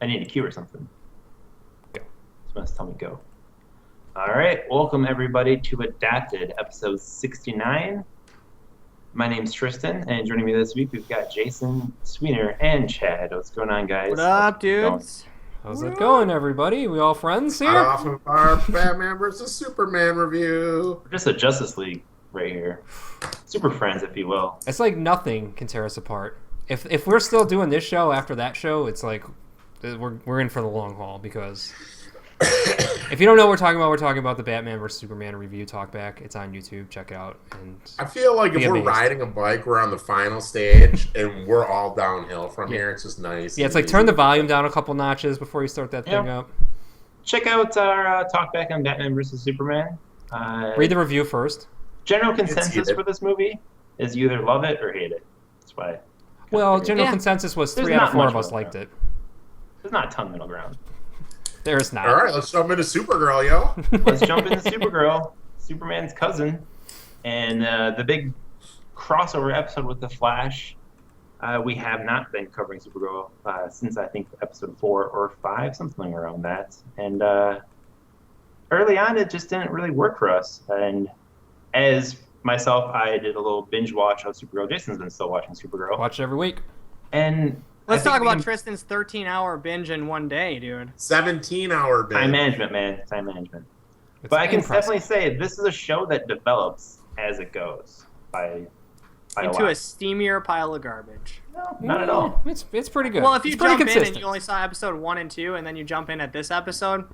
I need a cue or something. Go. Someone tell me go. All right, welcome everybody to Adapted, episode 69. My name's Tristan, and joining me this week, we've got Jason, Sweener, and Chad. What's going on, guys? What up, dudes? How's it going, everybody? We all friends here? Off of our Batman vs. Superman review. We're just a Justice League right here. Super friends, if you will. It's like nothing can tear us apart. If we're still doing this show after that show, it's like we're in for the long haul, because if you don't know what we're talking about the Batman vs. Superman review talkback. It's on YouTube. Check it out. And I feel like if we're riding a bike, we're on the final stage, and we're all downhill from here. It's just nice. Yeah, it's like turn the volume down a couple notches before you start that thing up. Check out our talkback on Batman vs. Superman. Read the review first. General consensus for this movie is you either love it or hate it. That's why. Well, general consensus was 3 out of 4 of us liked it. There's not a ton of middle ground. There's not. All right, let's jump into Supergirl, yo. Let's jump into Supergirl, Superman's cousin, and the big crossover episode with The Flash. We have not been covering Supergirl since, I think, episode 4 or 5, something around that. And early on, it just didn't really work for us. And as myself, I did a little binge watch of Supergirl. Jason's been still watching Supergirl. Watch it every week. And let's talk about Tristan's 13-hour binge in one day, dude. 17-hour binge. Time management, man. Time management. But I can definitely say this is a show that develops as it goes by into a steamier pile of garbage. No, not at all. It's pretty good. Well, if you jump in and you only saw episode 1 and 2, and then you jump in at this episode,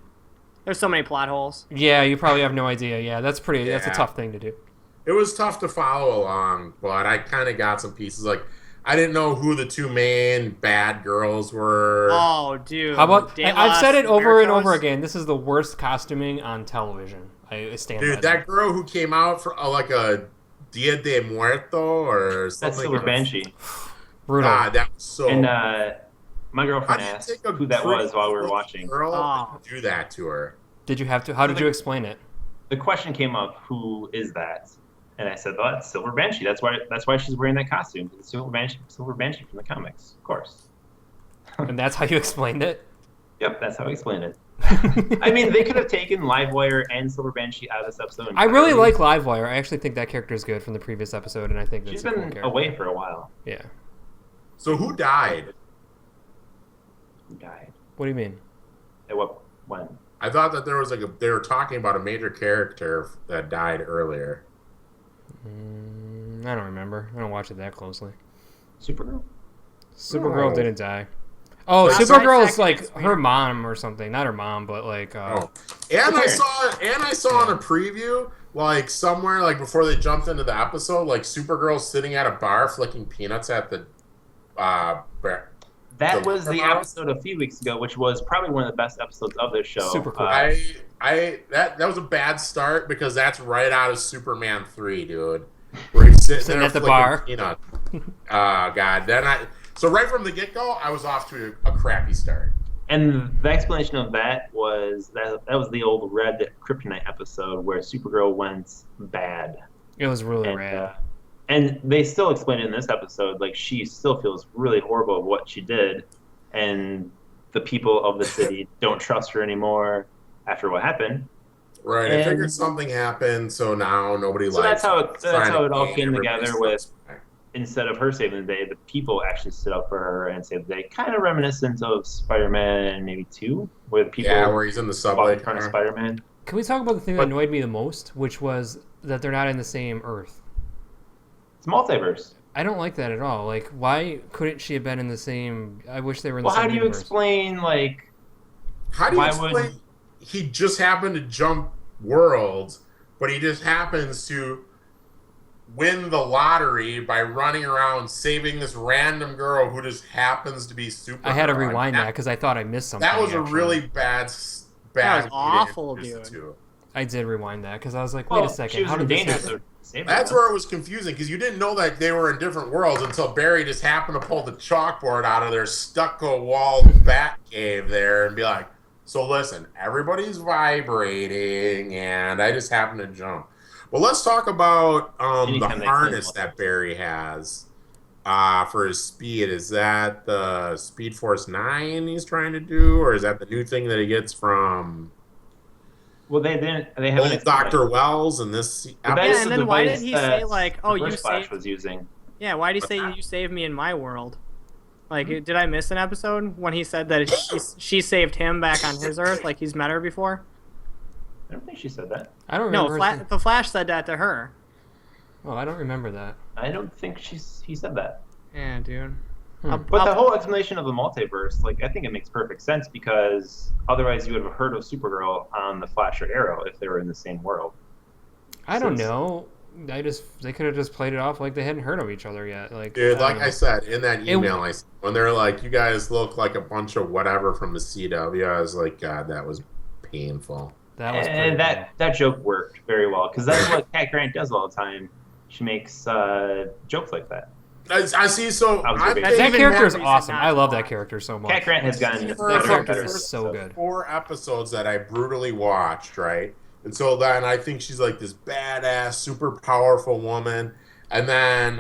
there's so many plot holes. Yeah, you probably have no idea. Yeah, that's a tough thing to do. It was tough to follow along, but I kind of got some pieces. Like, I didn't know who the two main bad girls were. Oh, dude. How about... I've said it over and over again. This is the worst costuming on television. I stand by that. Dude, that girl who came out for like a Dia de Muerto or something. That's Silver Banshee. Brutal. That was so... And my girlfriend asked who that was while we were watching. Girl, do that to her. Did you have to? How did you explain it? The question came up, who is that? And I said, well, that's Silver Banshee. That's why she's wearing that costume. It's Silver Banshee from the comics, of course. And that's how you explained it? Yep, that's how I explained it. I mean, they could have taken Livewire and Silver Banshee out of this episode. I really like Livewire. I actually think that character is good from the previous episode, and I think that's she's been away for a while. Yeah. So who died? Who died? What do you mean? At what? When? I thought that there was they were talking about a major character that died earlier. I don't remember. I don't watch it that closely. Supergirl? Supergirl didn't die. Oh, Supergirl is like her mom or something. Not her mom, but like. And I saw in a preview, like somewhere, like before they jumped into the episode, like Supergirl sitting at a bar flicking peanuts at the. That was the episode a few weeks ago, which was probably one of the best episodes of this show. Super cool. That was a bad start because that's right out of Superman 3, dude. Where he's sitting at the bar. Peanuts. God. So right from the get-go, I was off to a crappy start. And the explanation of that was that was the old Red Kryptonite episode where Supergirl went bad. It was really rad. And they still explain it in this episode, like she still feels really horrible of what she did, and the people of the city don't trust her anymore after what happened. Right, I figured something happened, so now nobody likes. So that's how it all came together. With instead of her saving the day, the people actually stood up for her and saved the day. Kind of reminiscent of Spider-Man maybe 2, where the people where he's in the subway in front of Spider-Man. Can we talk about the thing that annoyed me the most, which was that they're not in the same Earth? It's multiverse. I don't like that at all. Like, why couldn't she have been in the same... I wish they were in the same Well, how do you universe. explain, like... How do you explain he just happened to jump worlds, but he just happens to win the lottery by running around saving this random girl who just happens to be Supergirl? I had to rewind that because I thought I missed something. That was a really bad... That was awful, dude. I did rewind that because I was like, wait a second. How did this happen? That's where it was confusing because you didn't know that they were in different worlds until Barry just happened to pull the chalkboard out of their stucco-walled bat cave there and be like, so listen, everybody's vibrating and I just happened to jump. Well, let's talk about the harness that Barry has. for his speed. Is that the Speed Force 9 he's trying to do, or is that the new thing that he gets from Well, they didn't. They haven't old explained Dr. Wells in this But that Yeah, is and the then why device did he that say, like, oh, you Reverse Flash saved... was using. Yeah, why did he What's say that? you saved me in my world? Like, did I miss an episode when he said that she saved him back on his Earth? Like, he's met her before? I don't think she said that. I don't No, remember. the Flash said that to her. Oh, I don't remember that. I don't think he said that. Yeah, dude. Hmm. But the whole explanation of the multiverse, like, I think it makes perfect sense because otherwise you would have heard of Supergirl on the Flash or Arrow if they were in the same world. I don't know. They could have just played it off like they hadn't heard of each other yet. Like, Dude, I like don't know. I said in that email, when they're like, "You guys look like a bunch of whatever from the CW," I was like, "God, that was painful." That was pretty And that joke worked very well because that's what Cat Grant does all the time. She makes jokes like that. I see. So I was I'm very- that thinking character is reason awesome. not I to love that watch. character so much. Cat Grant has gotten That better and character better. is so good. 4 episodes that I brutally watched, right? And so then I think she's like this badass, super powerful woman. And then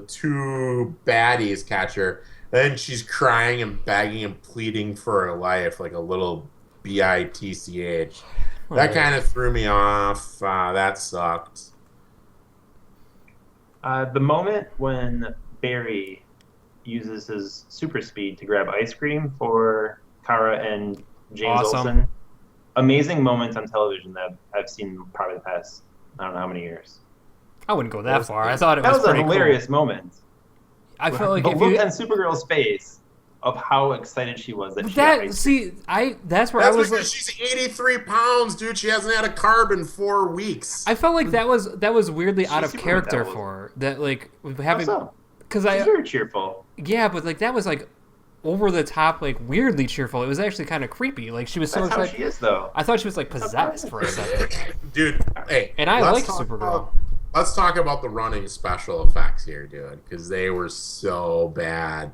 2 baddies catch her. Then she's crying and begging and pleading for her life like a little bitch. That kind of threw me off. That sucked. The moment when Barry uses his super speed to grab ice cream for Kara and James Awesome. Olsen, amazing moments on television that I've seen probably the past, I don't know how many years. I wouldn't go that far. I thought it That was was a pretty hilarious moment. Cool. I felt like the if look you on Supergirl's face of how excited she was that she got that ice see, that's where That's I was because like, she's 83 pounds, dude. She hasn't had a carb in 4 weeks. I felt like that was weirdly out of She's character Superman, for her. That like cream. having So, because she's I very cheerful. yeah, but like that was like over the top, like weirdly cheerful. It was actually kind of creepy. Like she was so That's how excited. she is, though. I thought she was like possessed for a second. Dude, hey. And I let's like talk Supergirl. about- Let's talk about the running special effects here, dude, because they were so bad.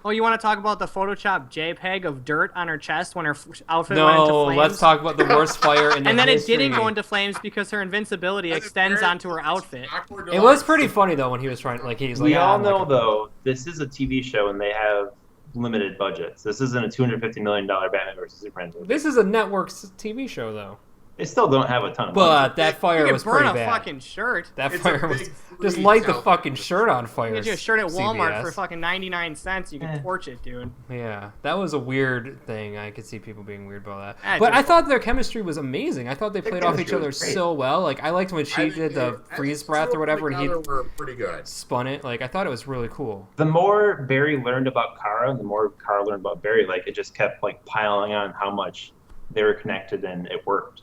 Oh, you want to talk about the Photoshop JPEG of dirt on her chest when her outfit went into No, flames? let's talk about the worst fire in the And then it history. didn't go into flames because her invincibility extends onto her outfit. It was pretty funny though when he was trying, like he's like. We all I'm know, like- though, this is a TV show and they have limited budgets. This isn't a $250 million Batman versus Superman movie. This is a network TV show though. They still don't have a ton of money. But that You fire can was burn pretty a bad. fucking shirt. That It's a fire was big just free light the television. fucking shirt on You fire. get you a shirt at Walmart CBS. for fucking 99 cents. You can Eh. torch it, dude. Yeah, that was a weird thing. I could see people being weird about that. Ah, But just- I thought their chemistry was amazing. I thought they Their played off each chemistry other was great. so well. Like I liked when I she think did they- I the think freeze the breath two or whatever, and he together were pretty good. spun it. Like I thought it was really cool. The more Barry learned about Kara, the more Kara learned about Barry. Like, it just kept, like, piling on how much they were connected and it worked.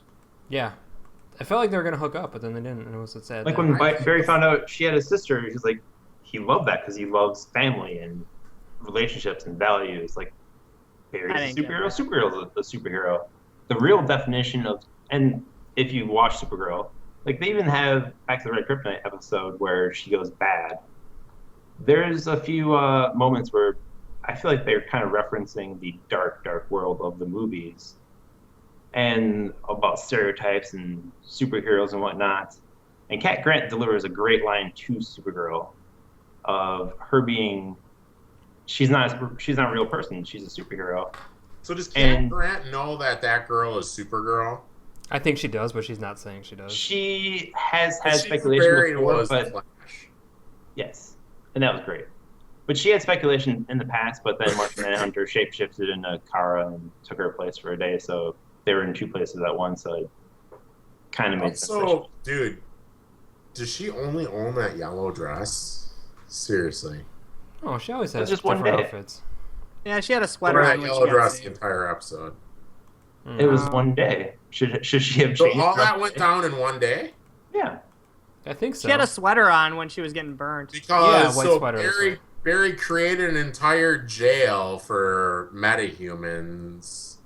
Yeah, I felt like they were gonna hook up, but then they didn't, and it was so sad. Like, that- when Barry found out she had a sister, he's like, he loved that because he loves family and relationships and values. Like, Barry's I a didn't get superhero, that. Supergirl's a superhero. The real definition of, and if you watch Supergirl, like, they even have Back to the Red Kryptonite episode where she goes bad. There's a few moments where I feel like they're kind of referencing the dark, dark world of the movies and about stereotypes and superheroes and whatnot. And Cat Grant delivers a great line to Supergirl of her being, she's not a real person, she's a superhero. So does Cat And- Grant know that that girl is Supergirl? I think she does, but she's not saying she does. She has had She speculation buried before, was but Flash. yes, and that was great. But she had speculation in the past, but then Martian Manhunter shapeshifted into Kara and took her place for a day, so they were in 2 places at once, so it kind of made sense. Also, dude, does she only own that yellow dress? Seriously. Oh, she always has just one different day. outfits. Yeah, she had a Or sweater that on when she yellow got dress the saved. entire episode. It was Um, one day. Should she have So changed? all that her- went down in one day? Yeah. I think so. She had a sweater on when she was getting burned. Because white so sweater, that's Barry, right. Barry created an entire jail for metahumans.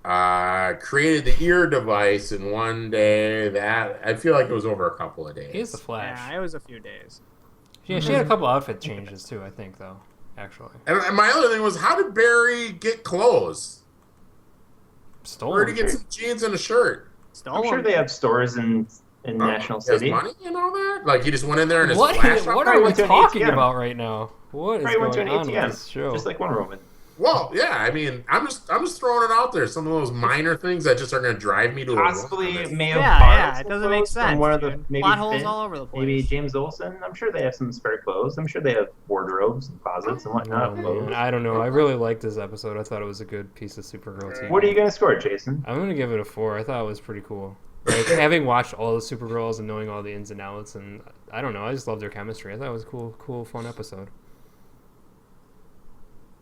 Created the ear device in one day. That I feel like it was over a couple of days. He is the Flash. Yeah, it was a few days. Yeah, she had a couple outfit changes too. I think though, actually. And my other thing was, how did Barry get clothes? Where Stolen. did he get some jeans and a shirt? Stole I'm sure them. they have stores in in National He has City. money and all that? Like, he just went in there and his What flash. are we Probably went to an talking ATM. about right now? What is Probably went to going an on with ATM, this show? just like Wonder Woman. Well, yeah. I mean, I'm just throwing it out there. Some of those minor things that just are going to drive me to Possibly a may have Yeah, borrowed yeah, it some doesn't make clothes sense. from one of the Dude. maybe Plot holes Finn, all over the place. maybe James Olsen. I'm sure they have some spare clothes. I'm sure they have wardrobes and closets and whatnot. Oh, man, I don't know. I really liked this episode. I thought it was a good piece of Supergirl TV. What are you gonna score, Jason? I'm gonna give it a 4. I thought it was pretty cool. Like, having watched all the Supergirls and knowing all the ins and outs, and I don't know, I just loved their chemistry. I thought it was a cool, fun episode.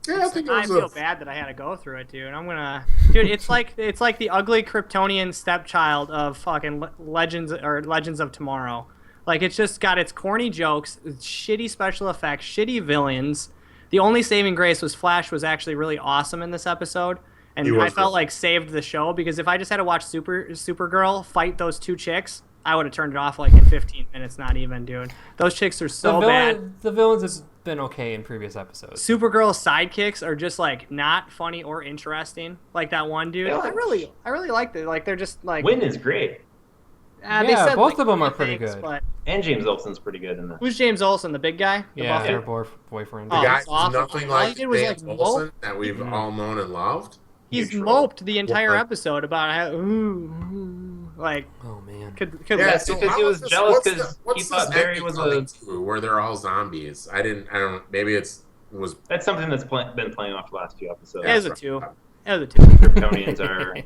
Yeah, I think it I was feel bad that I had to go through it, dude. Dude, it's like the ugly Kryptonian stepchild of fucking Legends of Tomorrow. Like, it's just got its corny jokes, shitty special effects, shitty villains. The only saving grace was Flash was actually really awesome in this episode, and I felt like saved the show, because if I just had to watch Supergirl fight those two chicks, I would have turned it off like in 15 minutes, not even, dude. Those chicks are so bad. The villains have been okay in previous episodes. Supergirl's sidekicks are just like not funny or interesting. Like that one dude, Yeah. I really liked it. Like they're just like Win is great, they Yeah, said, both like, of them are good pretty things, good. But and James Olsen's pretty good in this. who's James Olsen, the big guy? The Yeah, buff her dude? boyfriend. Oh, the guy he's who's awesome. nothing All he like did was, James like, Olsen that we've all known and loved. He's Neutral. moped the entire What? episode about how like Oh man. could Yeah, That's so because how he was was jealous what's because the- what's he thought this Barry ending was coming a. to where they're all zombies. I don't. Maybe was. That's something that's been playing off the last few episodes. it was a 2. It was a 2. Kryptonians are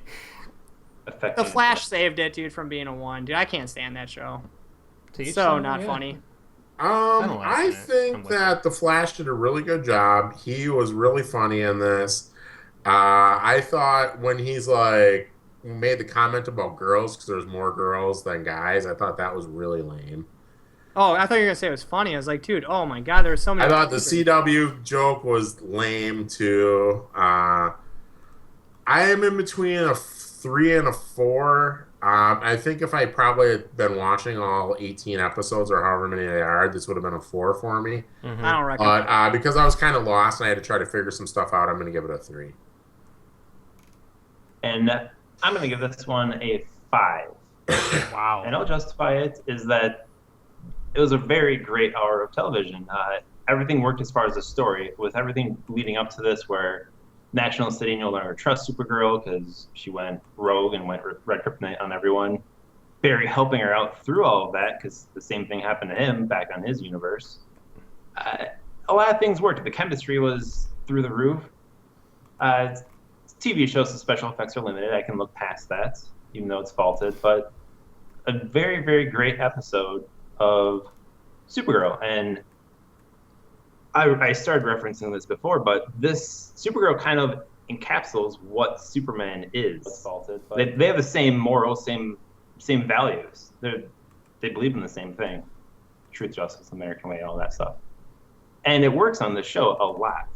affecting. The Flash saved it, dude, from being a 1. Dude, I can't stand that show. To each So their not own, yeah. funny. don't like I it. I'm think with that the Flash did a really good job. He was really funny in this. I thought when he's like made the comment about girls because there's more girls than guys, I thought that was really lame. Oh, I thought you were gonna say it was funny. I was like, dude, oh my god, there were so many. I thought the CW joke was lame too. I am in between a 3 and a 4. I think if I probably had been watching all 18 episodes or however many they are, this would have been a 4 for me. Mhm. I don't reckon. But because I was kind of lost and I had to try to figure some stuff out, I'm going to give it a 3. And I'm going to give this one a 5. Wow. And I'll justify it is that it was a very great hour of television. Everything worked as far as the story, with everything leading up to this, where National City no longer trusts Supergirl because she went rogue and went red kryptonite on everyone. Barry helping her out through all of that because the same thing happened to him back on his universe. A lot of things worked. The chemistry was through the roof. TV shows, the special effects are limited. I can look past that, even though it's faulted. But a very, very great episode of Supergirl. And I started referencing this before, but this Supergirl kind of encapsulates what Superman is. It's faulted, but they have the same morals, same values. They believe in the same thing: truth, justice, American way, all that stuff. And it works on this show a lot.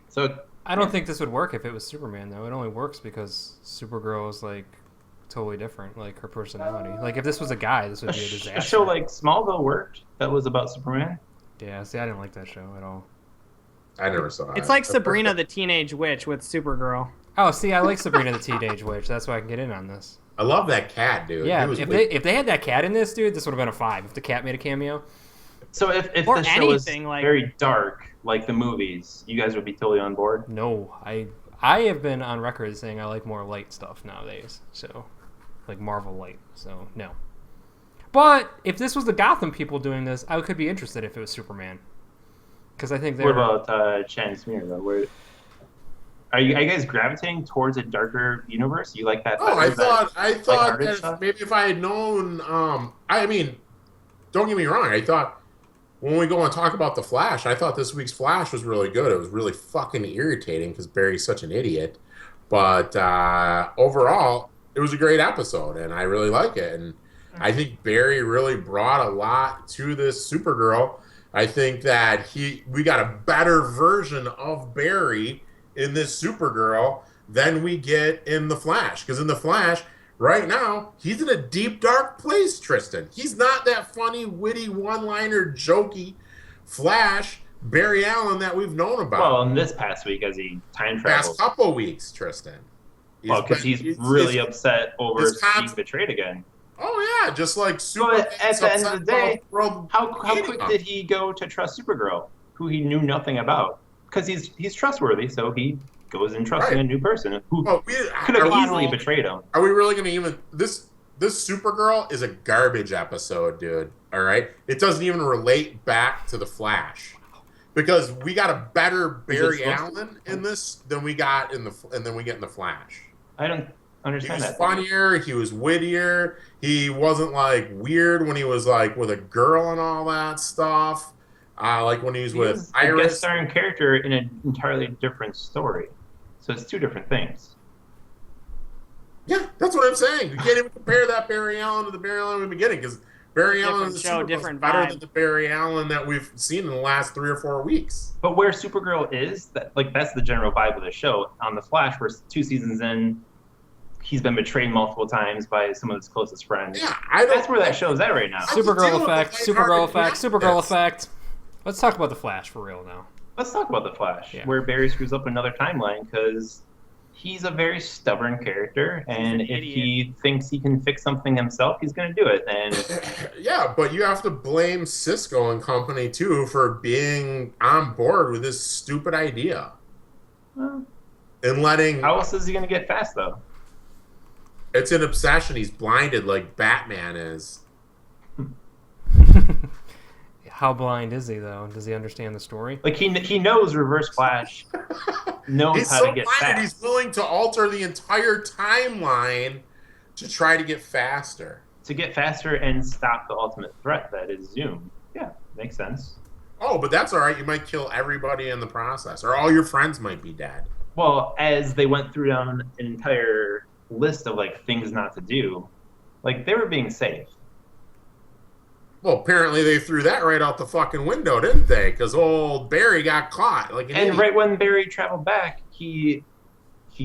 So I don't think this would work if it was Superman, though. It only works because Supergirl is like totally different, like her personality. Like if this was a guy, this would be a disaster. a show like Smallville worked that was about Superman. Yeah, see, I didn't like that show at all. I never saw it. It's like Sabrina the Teenage Witch with Supergirl. Oh, see, I like Sabrina the Teenage Witch. That's why I can get in on this. I love that cat, dude. Yeah, He was if they had that cat in this, dude, this would have been a 5. If the cat made a cameo. So if Or the show was anything, like- very dark, like the movies, you guys would be totally on board. No, I have been on record saying I like more light stuff nowadays. So, like Marvel light. So no. But if this was the Gotham people doing this, I could be interested if it was Superman. Because I think they're. What about Chan Smear though? Are you guys gravitating towards a darker universe? You like that? Oh, I better, thought lighthearted that stuff? maybe if I had known, I mean, don't get me wrong. I thought when we go and talk about the Flash, I thought this week's Flash was really good. It was really fucking irritating because Barry's such an idiot. But overall, it was a great episode, and I really like it. And I think Barry really brought a lot to this Supergirl. I think that we got a better version of Barry in this Supergirl than we get in the Flash. Because in the Flash, right now, he's in a deep, dark place, Tristan. He's not that funny, witty, one-liner, jokey Flash Barry Allen that we've known about. Well, in this past week, as he time traveled. Past couple weeks, Tristan. Well, because he's really upset over his being betrayed again. Oh yeah, just like Superman. But at the end of the day, how quick did he go to trust Supergirl, who he knew nothing about? Because he's trustworthy, so he goes in trusting a new person who could have easily betrayed him. Are we really going to even this Supergirl is a garbage episode, dude. All right, it doesn't even relate back to the Flash because we got a better Barry Allen in this than we got in the Flash. I don't understand that. He was funnier. He was wittier. He wasn't like weird when he was like with a girl and all that stuff. Like when he was with Iris. A guest starring character in an entirely different story. So it's two different things. Yeah, that's what I'm saying. You can't even compare that Barry Allen to the Barry Allen in the beginning because Barry Allen is better than the Barry Allen that we've seen in the last 3 or 4 weeks. But where Supergirl is, that's the general vibe of the show. On The Flash, we're 2 seasons in, he's been betrayed multiple times by some of his closest friends. Yeah, that's where that show's at right now. Supergirl effect. Let's talk about The Flash for real now. Let's talk about The Flash, where Barry screws up another timeline because he's a very stubborn character, and if he thinks he can fix something himself, he's going to do it. And yeah, but you have to blame Cisco and company too for being on board with this stupid idea. Well, and letting. How else is he going to get fast though? It's an obsession. He's blinded like Batman is. How blind is he though? Does he understand the story? Like he knows Reverse Flash knows how to get fast. He's willing to alter the entire timeline to try to get faster. To get faster and stop the ultimate threat that is Zoom. Yeah, makes sense. Oh, but that's all right. You might kill everybody in the process, or all your friends might be dead. Well, as they went through down an entire list of like things not to do, like they were being safe. Well, apparently they threw that right out the fucking window, didn't they? Because old Barry got caught. Right when Barry traveled back, he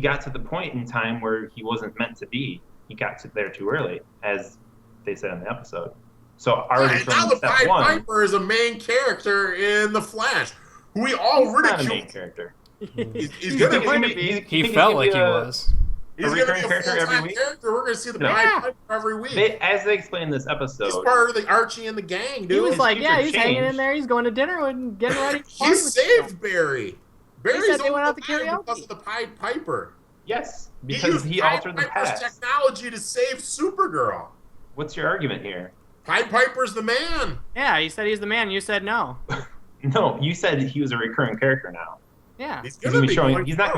got to the point in time where he wasn't meant to be. He got there too early, as they said in the episode. So already from now the step Pied one, Piper is a main character in the Flash, who we all ridicule. Not a main character. He's going to be. He felt like he was. He's going to be a full-time character. We're going to see the Pied Piper every week. As they explain in this episode, he's part of the Archie and the gang, dude. He was like, he's hanging in there. He's going to dinner and getting ready. He saved Barry. Barry's only went out to karaoke because of the Pied Piper. Yes, because he altered the past. Technology to save Supergirl. What's your argument here? Pied Piper's the man. Yeah, he said he's the man. You said no. No, you said he was a recurring character now. Yeah. He's not going to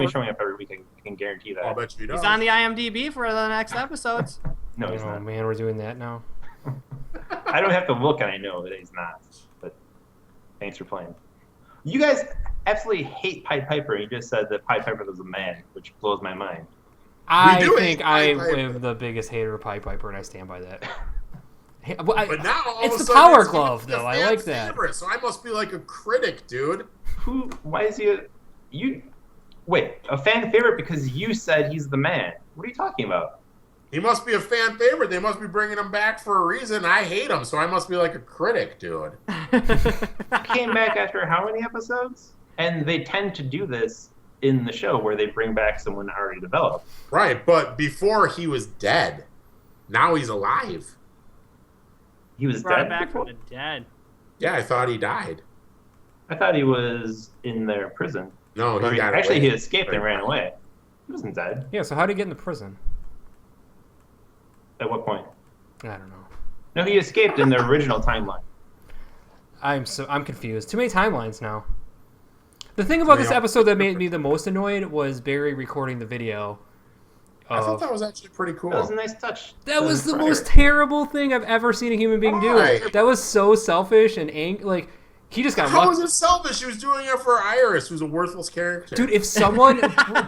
be showing up every week. I can guarantee that. I'll bet you he's on the IMDb for the next episodes. No, he's not. Oh, man, we're doing that now. I don't have to look, and I know that he's not. But thanks for playing. You guys absolutely hate Pied Piper. You just said that Pied Piper was a man, which blows my mind. I think I am the biggest hater of Pied Piper, and I stand by that. But now it's the Power Glove, though. I like that. Favorite, so I must be like a critic, dude. Why is he a fan favorite because you said he's the man? What are you talking about? He must be a fan favorite. They must be bringing him back for a reason. I hate him, so I must be like a critic, dude. Came back after how many episodes? And they tend to do this in the show where they bring back someone already developed. Right, but before he was dead. Now he's alive. He was dead back from the dead. Yeah, I thought he died. I thought he was in their prison. No, he escaped and ran away. He wasn't dead. Yeah, so how did he get in the prison? At what point? I don't know. No, he escaped in the original timeline. I'm confused. Too many timelines now. The thing about this episode that made me the most annoyed was Barry recording the video. I thought that was actually pretty cool. That was a nice touch. That was the most terrible thing I've ever seen a human being do. That was so selfish and angry. He just got. How was it selfish? He was doing it for Iris, who's a worthless character. Dude, if someone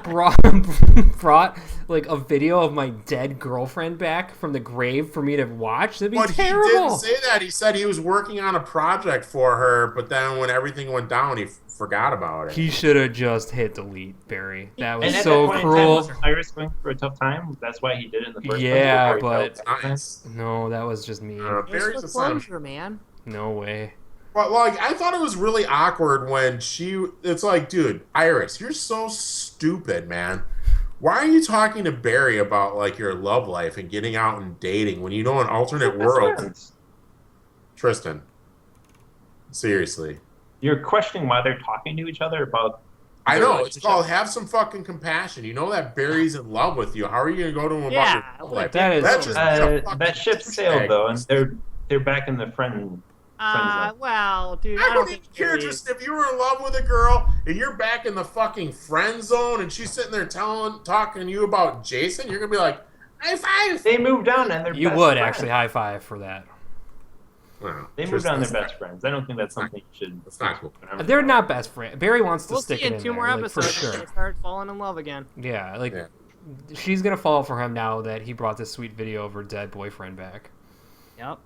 brought like a video of my dead girlfriend back from the grave for me to watch, that'd be terrible. He didn't say that. He said he was working on a project for her, but then when everything went down, he forgot about it. He should have just hit delete, Barry. That was and so that cruel. Was Iris going through a tough time? That's why he did it in the first place. Yeah, but nice. No, that was just mean. Barry's a closure, man. No way. But I thought it was really awkward when it's like, dude, Iris, you're so stupid, man. Why are you talking to Barry about like your love life and getting out and dating when you know in alternate Best worlds? friends. Tristan, seriously. You're questioning why they're talking to each other about. I their know, it's relationship. called have some fucking compassion. You know that Barry's in love with you. How are you gonna go to him about Yeah, your love life? that is That's true. just being a fucking That ship douchebag. sailed though, and they're back in the friend zone. Well, dude, I don't even think care, Barry just is- if you were in love with a girl and you're back in the fucking friend zone and she's sitting there talking to you about Jason, you're gonna be like, high five. They moved on and they're You best would friends. actually high five for that. Well, They moved on. Tristan, They're best friends. I don't think that's something you should. That's not cool. They're not best friends. Barry wants to We'll stick see it in in 2 there, more like, episodes. for sure. They start falling in love again. Yeah, like Yeah. she's gonna fall for him now that he brought this sweet video of her dead boyfriend back. Yep.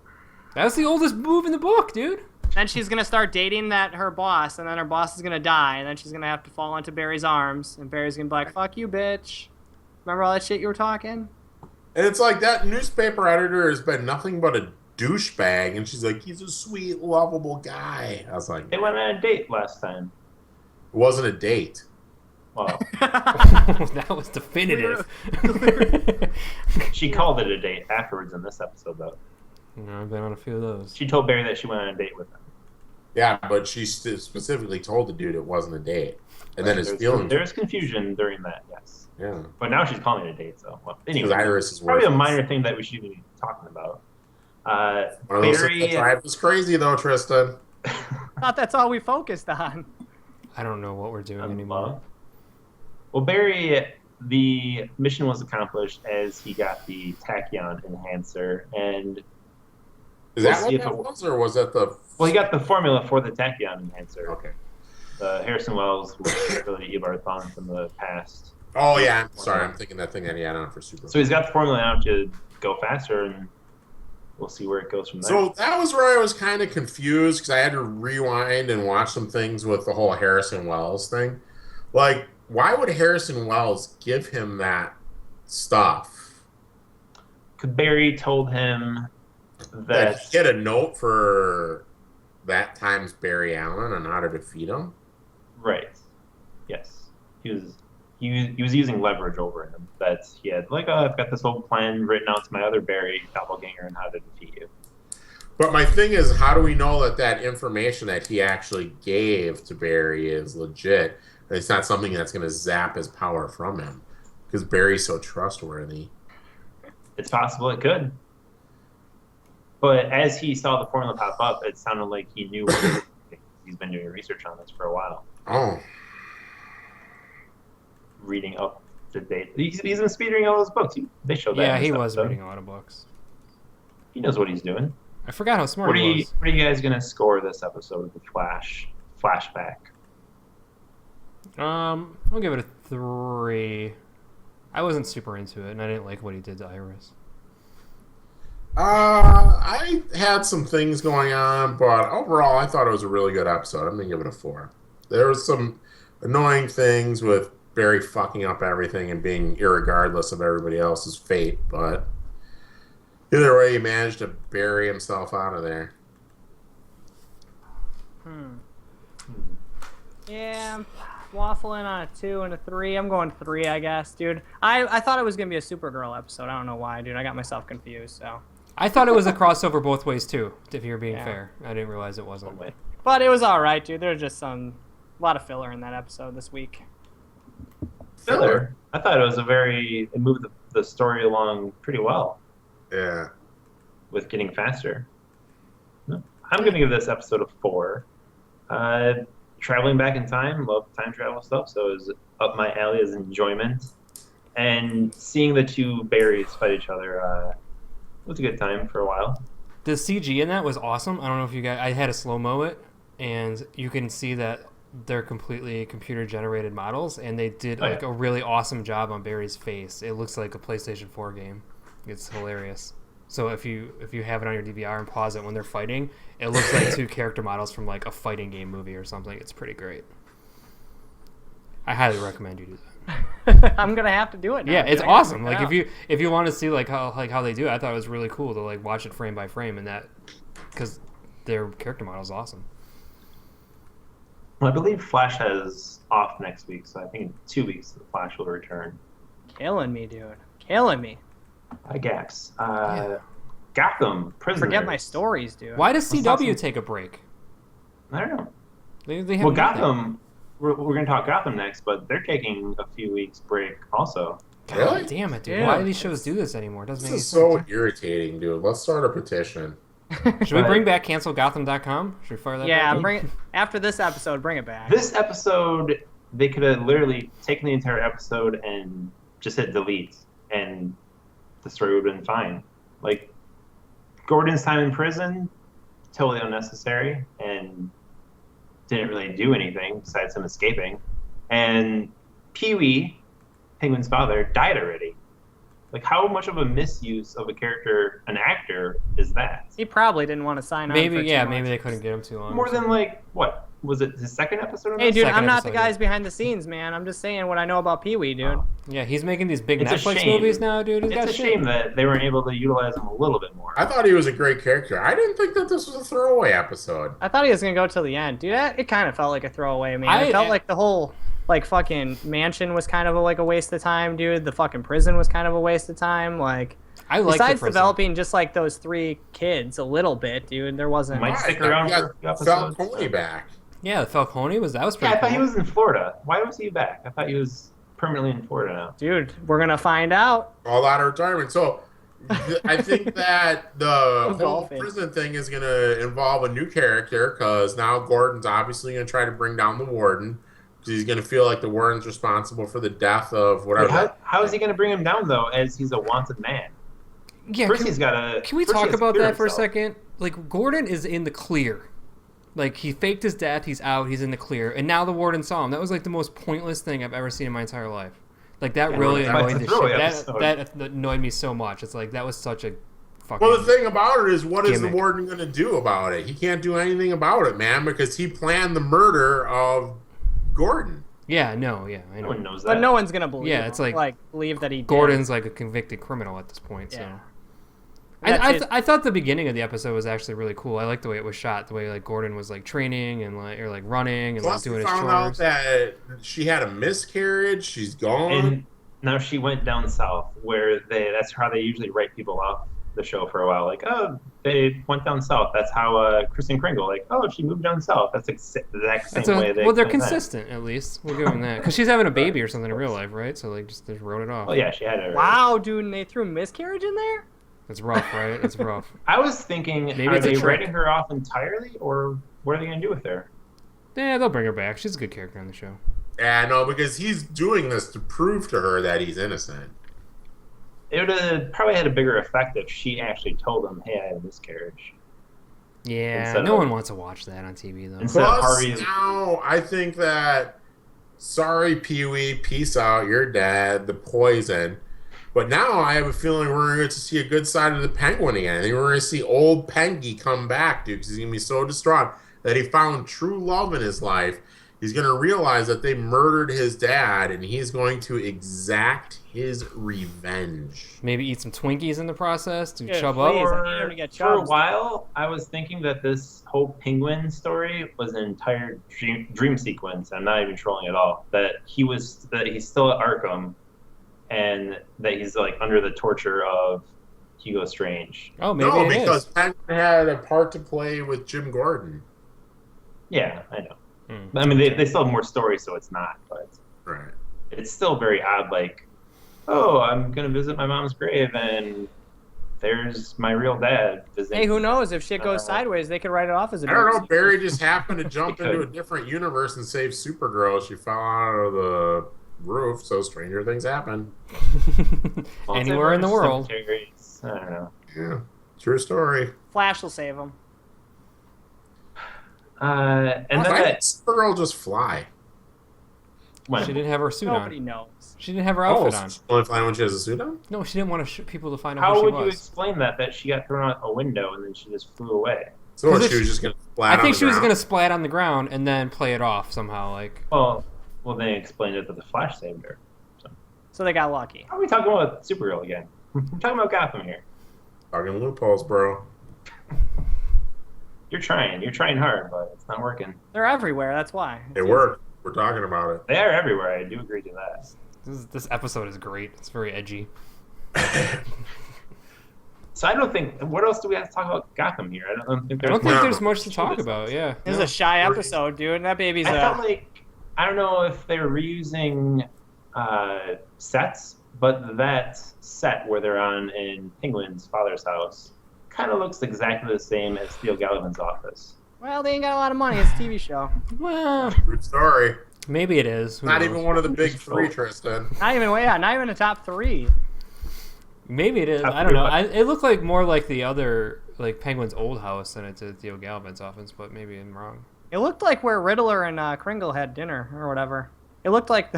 That's the oldest move in the book, dude. Then she's gonna start dating her boss, and then her boss is gonna die, and then she's gonna have to fall into Barry's arms, and Barry's gonna be like, "Fuck you, bitch." Remember all that shit you were talking? And it's like that newspaper editor has been nothing but a douchebag, and she's like, he's a sweet, lovable guy. I was like, They it went on a date last time. wasn't a date. Well, That was definitive. she called it a date afterwards in this episode, though. I've been on a few of those. She told Barry that she went on a date with him. Yeah, but she specifically told the dude it wasn't a date. And then his feelings. There's confusion during that, yes. Yeah. But now she's calling it a date, so. Well, Because anyway, Iris is probably a worthless. minor thing that we should be talking about. One of those Barry. things that drives us crazy, though, Tristan. Thought that's all we focused on. I don't know what we're doing on anymore. love. Well, Barry, the mission was accomplished as he got the tachyon enhancer, and Is We'll that see what if that it- was, or was that the... well, he got the formula for the tachyon enhancer. Okay. Harrison Wells was really Eobard Thawne from the past. Oh, yeah. Sorry, I'm thinking that thing that he had on for Super. So he's got the formula now to go faster, and we'll see where it goes from there. So that was where I was kind of confused because I had to rewind and watch some things with the whole Harrison Wells thing. Like, why would Harrison Wells give him that stuff? Barry told him That that he had a note for that time's Barry Allen on how to defeat him? right, yes, he was using leverage over him. That he had like, oh, I've got this whole plan written out to my other Barry doppelganger on how to defeat you. But my thing is, how do we know that that information that he actually gave to Barry is legit? It's not something that's going to zap his power from him because Barry's so trustworthy. It's possible it could. But as he saw the formula pop up, it sounded like he knew what he was doing. He's been doing research on this for a while, Oh, reading up to date. He's been speeding all those books. They showed that. Yeah, in he this was episode. reading a lot of books. He knows what he's doing. I forgot how smart What are he you was. What are you guys gonna score this episode of the flashback? I'll give it a 3. I wasn't super into it, and I didn't like what he did to Iris. I had some things going on, but overall, I thought it was a really good episode. I'm going to give it a 4. There was some annoying things with Barry fucking up everything and being irregardless of everybody else's fate, but either way, he managed to bury himself out of there. Yeah, I'm waffling on a 2 and a 3. I'm going 3, I guess, dude. I thought it was gonna be a Supergirl episode. I don't know why, dude. I got myself confused. So, I thought it was a crossover both ways too. If you're being Yeah. fair, I didn't realize it wasn't. but it was all right, dude. There's just a lot of filler in that episode this week. Filler. I thought it moved the story along pretty well Yeah. with getting faster. No, I'm going to give this episode a 4. Traveling back in time, love time travel stuff, so it was up my alley as enjoyment. And seeing the two Barrys fight each other was a good time for a while. The CG in that was awesome. I don't know if you guys. I had to slow mo it, and you can see that they're completely computer generated models, and they did Oh, like yeah. a really awesome job on Barry's face. It looks like a PlayStation 4 game. It's hilarious. So if you have it on your DVR and pause it when they're fighting, it looks like two character models from like a fighting game movie or something. It's pretty great. I highly recommend you do that. I'm gonna have to do it now. Yeah, dude. it's I gotta awesome. check it Like out. if you want to see like how they do it, I thought it was really cool to like watch it frame by frame and that because their character model is awesome. Well, I believe Flash has off next week, so I think in 2 weeks the Flash will return. Killing me, dude. Killing me. gaps. Yeah. Gotham, Prisoners. Forget my stories, dude. Why does Let's talk CW some- take a break? I don't know. They have Well, nothing. Gotham, we're going to talk Gotham next, but they're taking a few weeks break also. God Really? damn it, dude. Yeah. Why do these shows do this anymore? It doesn't This make any is so sense. irritating, dude. Let's start a petition. Should we bring back cancelgotham.com? Should we fire that Yeah, back? bring it after this episode. Bring it back. This episode, they could have literally taken the entire episode and just hit delete, and the story would have been fine. Like, Gordon's time in prison, totally unnecessary, and didn't really do anything besides him escaping. And Pee-wee, Penguin's father, died already. Like, how much of a misuse of a character, an actor, is that? He probably didn't want to sign on. Maybe, for too yeah, much. maybe they couldn't get him too long. More or than, something. like, what? Was it his second episode? Hey, dude, Second I'm not the episode, guys yeah. behind the scenes, man. I'm just saying what I know about Pee-wee, dude. Yeah, he's making these big It's a Netflix shame. movies now, dude. He's got It's a shit. shame that they weren't able to utilize him a little bit more. I thought he was a great character. I didn't think that this was a throwaway episode. I thought he was gonna go till the end, dude. It kind of felt like a throwaway, man. I- It felt like the whole like fucking mansion was kind of like a waste of time, dude. The fucking prison was kind of a waste of time. Like, I like besides the prison. developing just like those 3 kids a little bit, dude, there wasn't. Might stick Why? around You for a few got episodes. Falcone back. Yeah, the Falcone that was Yeah, pretty I thought cool. he was in Florida. Why was he back? I thought he was permanently in Florida now. Dude, we're gonna find out. All out of retirement. So I think that the whole Golfing. prison thing is going to involve a new character because now Gordon's obviously going to try to bring down the warden because he's going to feel like the warden's responsible for the death of whatever. How is he going to bring him down though, as he's a wanted man? Yeah, First, he's got to. can we talk about that for a second? Like, Gordon is in the clear. Like, he faked his death, he's out, he's in the clear, and now the warden saw him. That was, like, the most pointless thing I've ever seen in my entire life. Like, that Yeah, really that's annoyed a the throwaway shit. episode. That annoyed me so much. It's like, that was such a fucking... Well, the thing about it is, what is the Gimmick. warden going to do about it? He can't do anything about it, man, because he planned the murder of Gordon. Yeah, no, yeah, I No know. one knows that. But no one's gonna believe. Yeah, him. it's like believe that he did. Gordon's, like, a convicted criminal at this point, so... Yeah. I thought the beginning of the episode was actually really cool. I liked the way it was shot, the way like Gordon was like training and like or like running and like Plus, doing we his found out chores. that she had a miscarriage. She's gone. And now she went down south, where that's how they usually write people off the show for a while. Like, oh, they went down south. That's how Kristen Kringle, like, oh, she moved down south. That's the exact same way they. Well, they're explain that. consistent at least. We'll give them that because she's having a baby or something in real life, right? So like just wrote it off. Well, yeah, she had it. Wow, dude, and they threw miscarriage in there. It's rough, right? It's rough. I was thinking, Maybe are it's a they trick. writing her off entirely, or what are they going to do with her? Yeah, they'll bring her back. She's a good character on the show. Yeah, no, because he's doing this to prove to her that he's innocent. It would have probably had a bigger effect if she actually told him, hey, I had a miscarriage. Yeah, Instead no of- one wants to watch that on TV though. Instead of Plus, Harvey's. now I think that sorry, Pee-wee, peace out, you're dead, the poison. But now I have a feeling we're going to get to see a good side of the Penguin again. I think we're going to see old Pengy come back, dude, because he's going to be so distraught that he found true love in his life. He's going to realize that they murdered his dad, and he's going to exact his revenge. Maybe eat some Twinkies in the process to Yeah, chub please. up. I need him to get For a chubs. while, I was thinking that this whole penguin story was an entire dream sequence. I'm not even trolling at all. That he's still at Arkham, and that he's like under the torture of Hugo Strange. Oh, maybe No, it because is. Penguin had a part to play with Jim Gordon. Yeah, I know. Hmm. I mean, they still have more stories, so it's not. But Right. it's still very odd. Like, oh, I'm gonna visit my mom's grave, and there's my real dad visiting. Hey, who knows? If shit goes sideways, they could write it off as a. I don't know. dirty Barry secret. just happened to jump into a different universe and save Supergirl. She fell out of the roof, so stranger things happen. Anywhere in the world. Cemeteries. I don't know. Yeah, true story. Flash will save him. And then Why did that, Supergirl just fly? when? She didn't have her suit Nobody on. knows. She didn't have her Oh, outfit on. she's only flying when she has a suit on? No, she didn't want people to find out How who she would you was. explain that she got thrown out a window and then she just flew away? So Was it- she was just going to splat I think on she the was ground? gonna splat on the ground and then play it off somehow. Like, Well, they explained it that the Flash saved her. So they got lucky. How are we talking about Supergirl again? We're talking about Gotham here. Talking loopholes, bro. You're trying hard, but it's not working. They're everywhere. That's why. It worked. We're talking about it. They are everywhere. I do agree to that. This episode is great. It's very edgy. So I don't think. What else do we have to talk about Gotham here? I don't think I there's. don't think No. there's much to talk about. Yeah. This is a shy episode, dude. That baby's I felt like I don't know if they were reusing sets, but that set where they're on in Penguin's father's house kind of looks exactly the same as Theo Gallivan's office. well, they ain't got a lot of money. It's a TV show. Well, True story. maybe it is. Who Not knows? even one of the big three, Tristan. Not even a top 3. Maybe it is. Top I don't know. three, It looked like more like the other, like Penguin's old house than it did Theo Gallivan's office, but maybe I'm wrong. It looked like where Riddler and Kringle had dinner or whatever. It looked like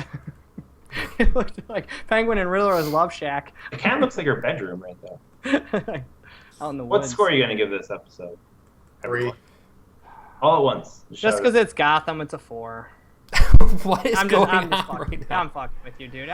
it looked like Penguin and Riddler's love shack. It kind of looks like her bedroom right there. Out in the What woods. score are you going to give this episode? 3. All at once. Just because it's Gotham, it's a 4. What is I'm going just on fucking, right now? I'm fucking with you, dude.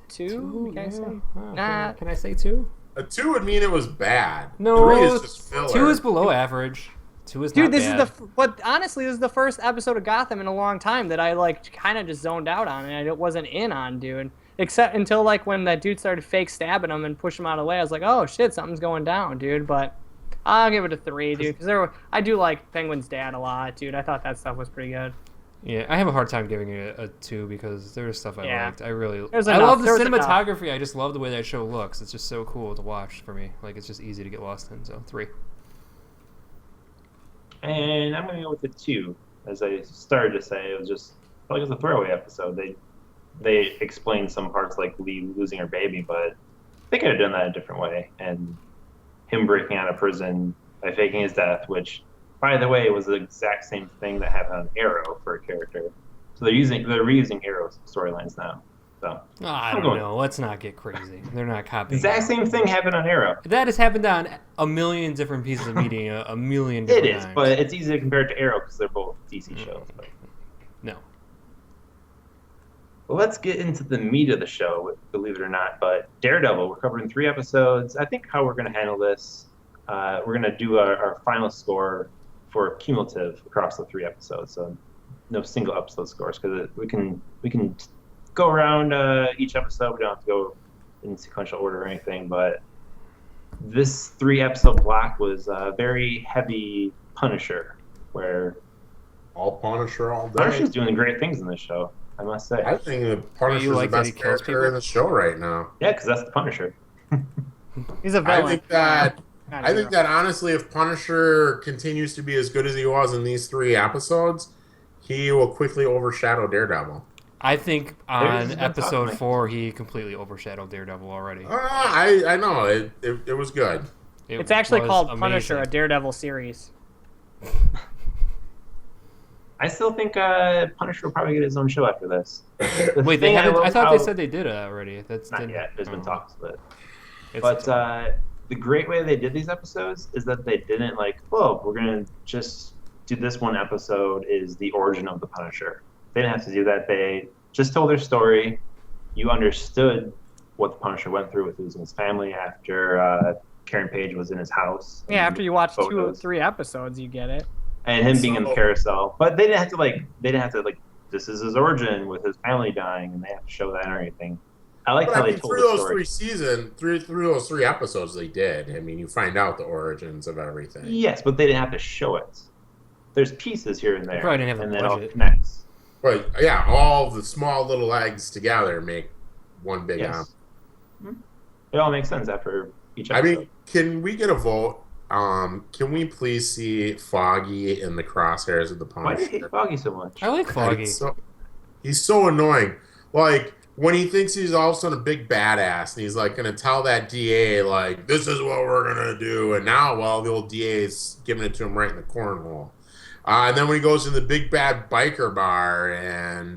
Two? Can I say? Oh, Nah. can I say 2? A 2 would mean it was bad. No, 3 is just filler. 2 is below average. 2 is Dude, not this bad. is but honestly, this is the first episode of Gotham in a long time that I like kind of just zoned out on and I wasn't in on, dude. Except until like when that dude started fake stabbing him and pushing him out of the way, I was like, oh shit, something's going down, dude. But I'll give it a 3, dude, because I do like Penguin's dad a lot, dude. I thought that stuff was pretty good. Yeah, I have a hard time giving it a 2 because there's stuff I Yeah. liked. I really, There's I enough. love the There's enough. cinematography. I just love the way that show looks. It's just so cool to watch for me. Like it's just easy to get lost in. So 3. And I'm going to go with the 2. As I started to say, it was just felt like it was a throwaway episode. They explained some parts like Lee losing her baby, but they could have done that a different way. And him breaking out of prison by faking his death, which, by the way, was the exact same thing that happened on Arrow for a character. So they're reusing Arrow storylines now. So I don't know. Let's not get crazy. They're not the copying. exact same thing happened on Arrow. That has happened on a million different pieces of media, a million It different is, times. but it's easy to compare it to Arrow because they're both DC shows. But. No. Well, let's get into the meat of the show, believe it or not. But Daredevil, we're covering 3 episodes. I think how we're going to handle this, we're going to do our final score for cumulative across the 3 episodes. So no single episode scores because we can go around each episode. We don't have to go in sequential order or anything. But this 3 episode block was very heavy Punisher, where All Punisher all day. Punisher's doing great things in this show, I must say. I think the Punisher's like the that he best kills character people? in the show right now. Yeah, because that's the Punisher. He's a villain. I think that honestly, if Punisher continues to be as good as he was in these 3 episodes, he will quickly overshadow Daredevil. I think There's on been episode talk, 4 he completely overshadowed Daredevil already. I know it was good. It's actually was called amazing. Punisher, a Daredevil series. I still think Punisher will probably get his own show after this. The Wait, they thing haven't. love I thought how- they said they did it already. That's not didn't- yet. There's been oh. talks, but It's- the great way they did these episodes is that they didn't like, oh, we're gonna just do this one episode is the origin of the Punisher. They didn't have to do that. They just told their story. You understood what the Punisher went through with losing his family after Karen Page was in his house. Yeah, after you watch 2 or photos. 3 episodes, you get it. And him being in the So- carousel, but they didn't have to like. This is his origin with his family dying, and they have to show that or anything. I like But how I they mean, told through the those story. through those 3 episodes, they did. I mean, you find out the origins of everything. Yes, but they didn't have to show it. There's pieces here and there, probably didn't have the and then it all budget. connects. But yeah, all the small little eggs together make one big apple. Yes, it all makes sense after each I episode. mean, can we get a vote? Can we please see Foggy in the crosshairs of the Why do you Punisher? hate Foggy so much? I like Foggy. He's so annoying. Like when he thinks he's all of a sudden a big badass, and he's like gonna tell that DA like, "This is what we're gonna do," and now, well, the old DA is giving it to him right in the cornhole. And then when he goes to the big bad biker bar and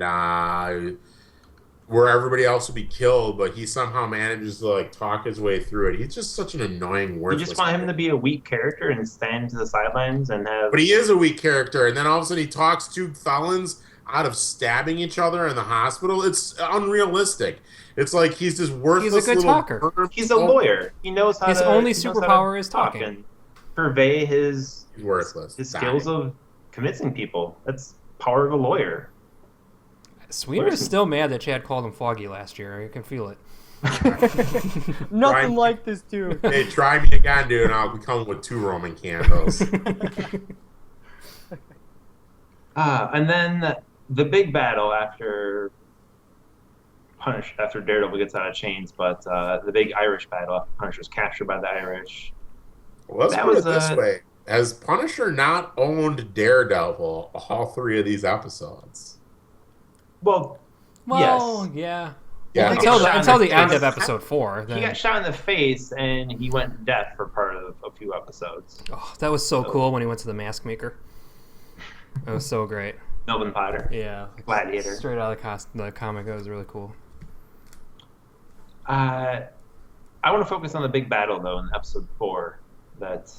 where everybody else would be killed, but he somehow manages to like talk his way through it. He's just such an annoying, You worthless. just want him to character. be a weak character and stand to the sidelines and have. But he is a weak character, and then all of a sudden he talks 2 felons out of stabbing each other in the hospital. It's unrealistic. It's like he's this worthless He's a good little talker. perv. He's a lawyer. He knows how His to. only he knows how to superpower is talk talking. and purvey his He's worthless. his Die. skills of convincing people. That's power of a lawyer. Sweeter is still mad that Chad called him Foggy last year. You can feel it. Nothing like this, dude. Hey, try me again, dude, and I'll come with 2 Roman candles. And then the big battle after Daredevil gets out of chains, but the big Irish battle after Punisher's captured by the Irish. Well, let's put it this way. Has Punisher not owned Daredevil all 3 of these episodes? Well, yes. Yeah. Yeah. Until the end of episode 4. Then... He got shot in the face, and he went deaf for part of a few episodes. Oh, that was so cool when he went to the mask maker. That was so great. Melvin Potter. Yeah. Gladiator. Straight out of the comic. That was really cool. I want to focus on the big battle, though, in episode 4 that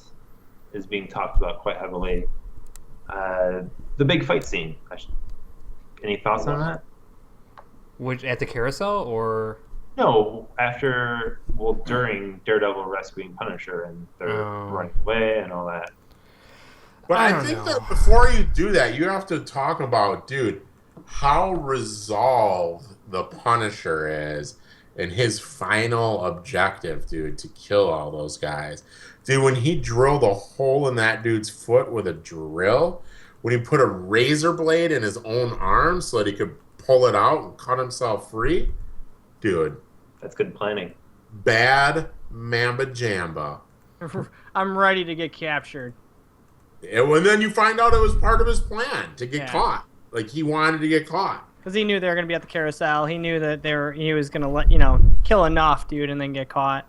is being talked about quite heavily. The big fight scene. Any thoughts on that? Which, at the carousel, or...? No, during Daredevil rescuing Punisher, and they're running away and all that. But I think that before you do that, you have to talk about, dude, how resolved the Punisher is and his final objective, dude, to kill all those guys. Dude, when he drilled a hole in that dude's foot with a drill, when he put a razor blade in his own arm so that he could pull it out and cut himself free, dude. That's good planning. Bad Mamba Jamba. I'm ready to get captured. And then you find out it was part of his plan to get caught. Like, he wanted to get caught. Because he knew they were going to be at the carousel. He knew that he was going to kill enough, dude, and then get caught.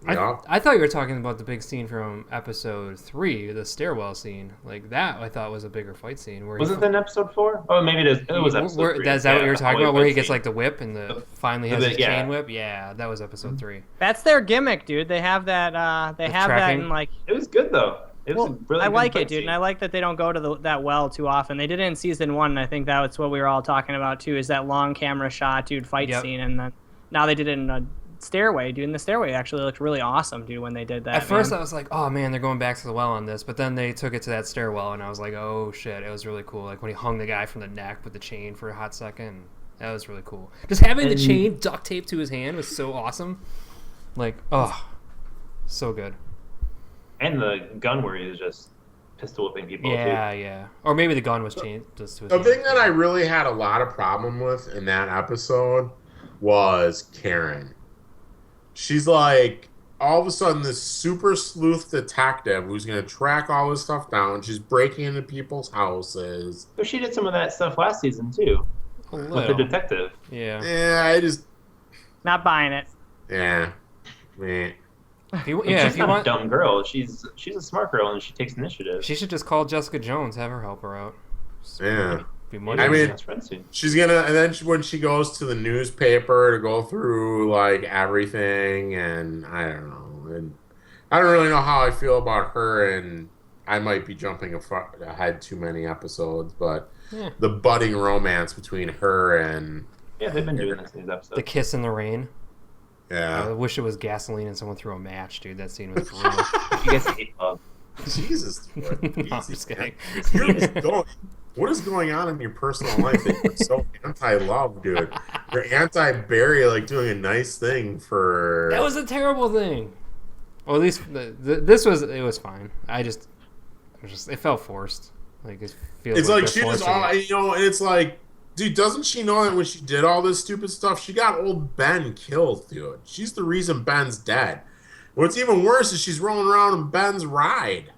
Yeah. I thought you were talking about the big scene from episode 3, the stairwell scene. Like, that I thought was a bigger fight scene. Wasn't that in episode 4? Oh, maybe it was episode 3. Is that what you were talking about, where he gets, like, the whip and finally has his chain whip? Yeah, that was episode 3. That's their gimmick, dude. They have that, that in, like... It was good, though. It was really I like good it, dude, scene. and I like that they don't go to that well too often. They did it in season 1, and I think that's what we were all talking about, too, is that long camera shot, dude, fight scene, and then now they did it in a stairway, dude, and the stairway actually looked really awesome, dude, when they did that. At first I was like, oh man, they're going back to the well on this, but then they took it to that stairwell and I was like, oh shit, it was really cool. Like when he hung the guy from the neck with the chain for a hot second, that was really cool. Just having the chain duct taped to his hand was so awesome. Like, oh, so good. And the gun where he was just pistol whipping people. Yeah. Or maybe the gun was chained just to his The hand. thing that I really had a lot of problem with in that episode was Karen. She's like, all of a sudden, this super sleuth detective who's going to track all this stuff down. She's breaking into people's houses. But she did some of that stuff last season, too. With the detective. Yeah. Yeah, I just... Not buying it. Yeah. Meh. She's not a dumb girl. She's a smart girl, and she takes initiative. She should just call Jessica Jones, have her help her out. Yeah. I mean, she's gonna, and then when she goes to the newspaper to go through like everything, and I don't know, and I don't really know how I feel about her, and I might be jumping ahead too many episodes, but the budding romance between her and they've been doing this in these episodes. The kiss in the rain. Yeah, I wish it was gasoline and someone threw a match, dude. That scene was brutal. You guys hate love. Jesus, No, I'm just kidding. What is going on in your personal life that you're so anti-love, dude? You're anti-Barry, like doing a nice thing for... That was a terrible thing. Well, at least it was fine. It felt forced. Like it feels. It's like she just, and it's like, dude, doesn't she know that when she did all this stupid stuff, she got old Ben killed, dude? She's the reason Ben's dead. What's even worse is she's rolling around in Ben's ride.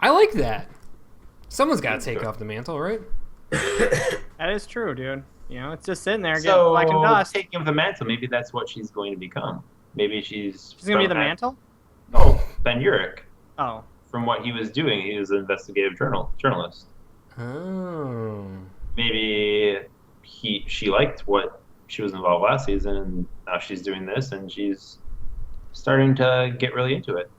I like that. Someone's got to take off the mantle, right? That is true, dude. You know, it's just sitting there getting black and dust. Taking of the mantle, maybe that's what she's going to become. Maybe she's going to be the mantle? Oh, Ben Urich. Oh. From what he was doing, he was an investigative journalist. Oh. Maybe she liked what she was involved last season, and now she's doing this, and she's starting to get really into it.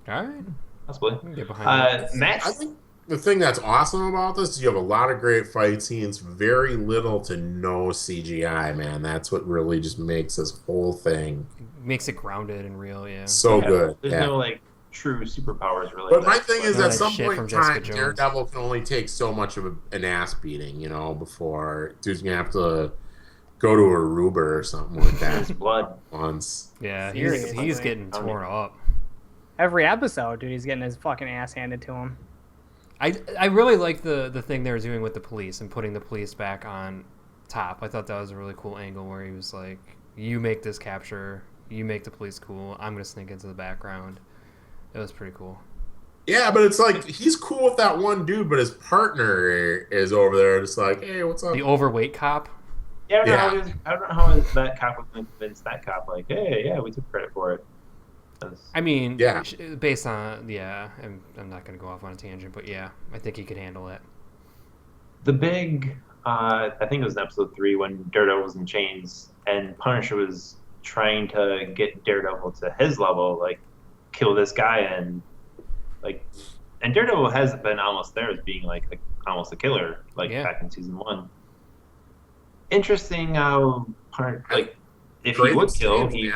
All right. Possibly. Get behind Max? I think the thing that's awesome about this is you have a lot of great fight scenes, very little to no CGI, man. That's what really just makes this whole thing... Makes it grounded and real, yeah. So good. There's no, true superpowers really. But my thing is, None at of that some shit point from in Jessica time, Jones. Daredevil can only take so much of an ass beating, before dude's gonna have to go to Aruba or something like his that blood. once. Yeah, Seriously. he's getting torn up. Every episode, dude, he's getting his fucking ass handed to him. I really like the thing they were doing with the police and putting the police back on top. I thought that was a really cool angle where he was like, you make this capture, you make the police cool, I'm going to sneak into the background. It was pretty cool. Yeah, but it's like he's cool with that one dude, but his partner is over there just like, hey, what's up? The overweight cop? Yeah, Yeah. I don't know how that cop was going to convince that cop, like, hey, yeah, we took credit for it. I mean, Yeah. based on, I'm not going to go off on a tangent, but yeah, I think he could handle it. The big, I think it was in episode 3 when Daredevil was in chains and Punisher was trying to get Daredevil to his level, like, kill this guy and Daredevil has been almost there as being like almost a killer, back in season 1. Interesting how if he would kill, he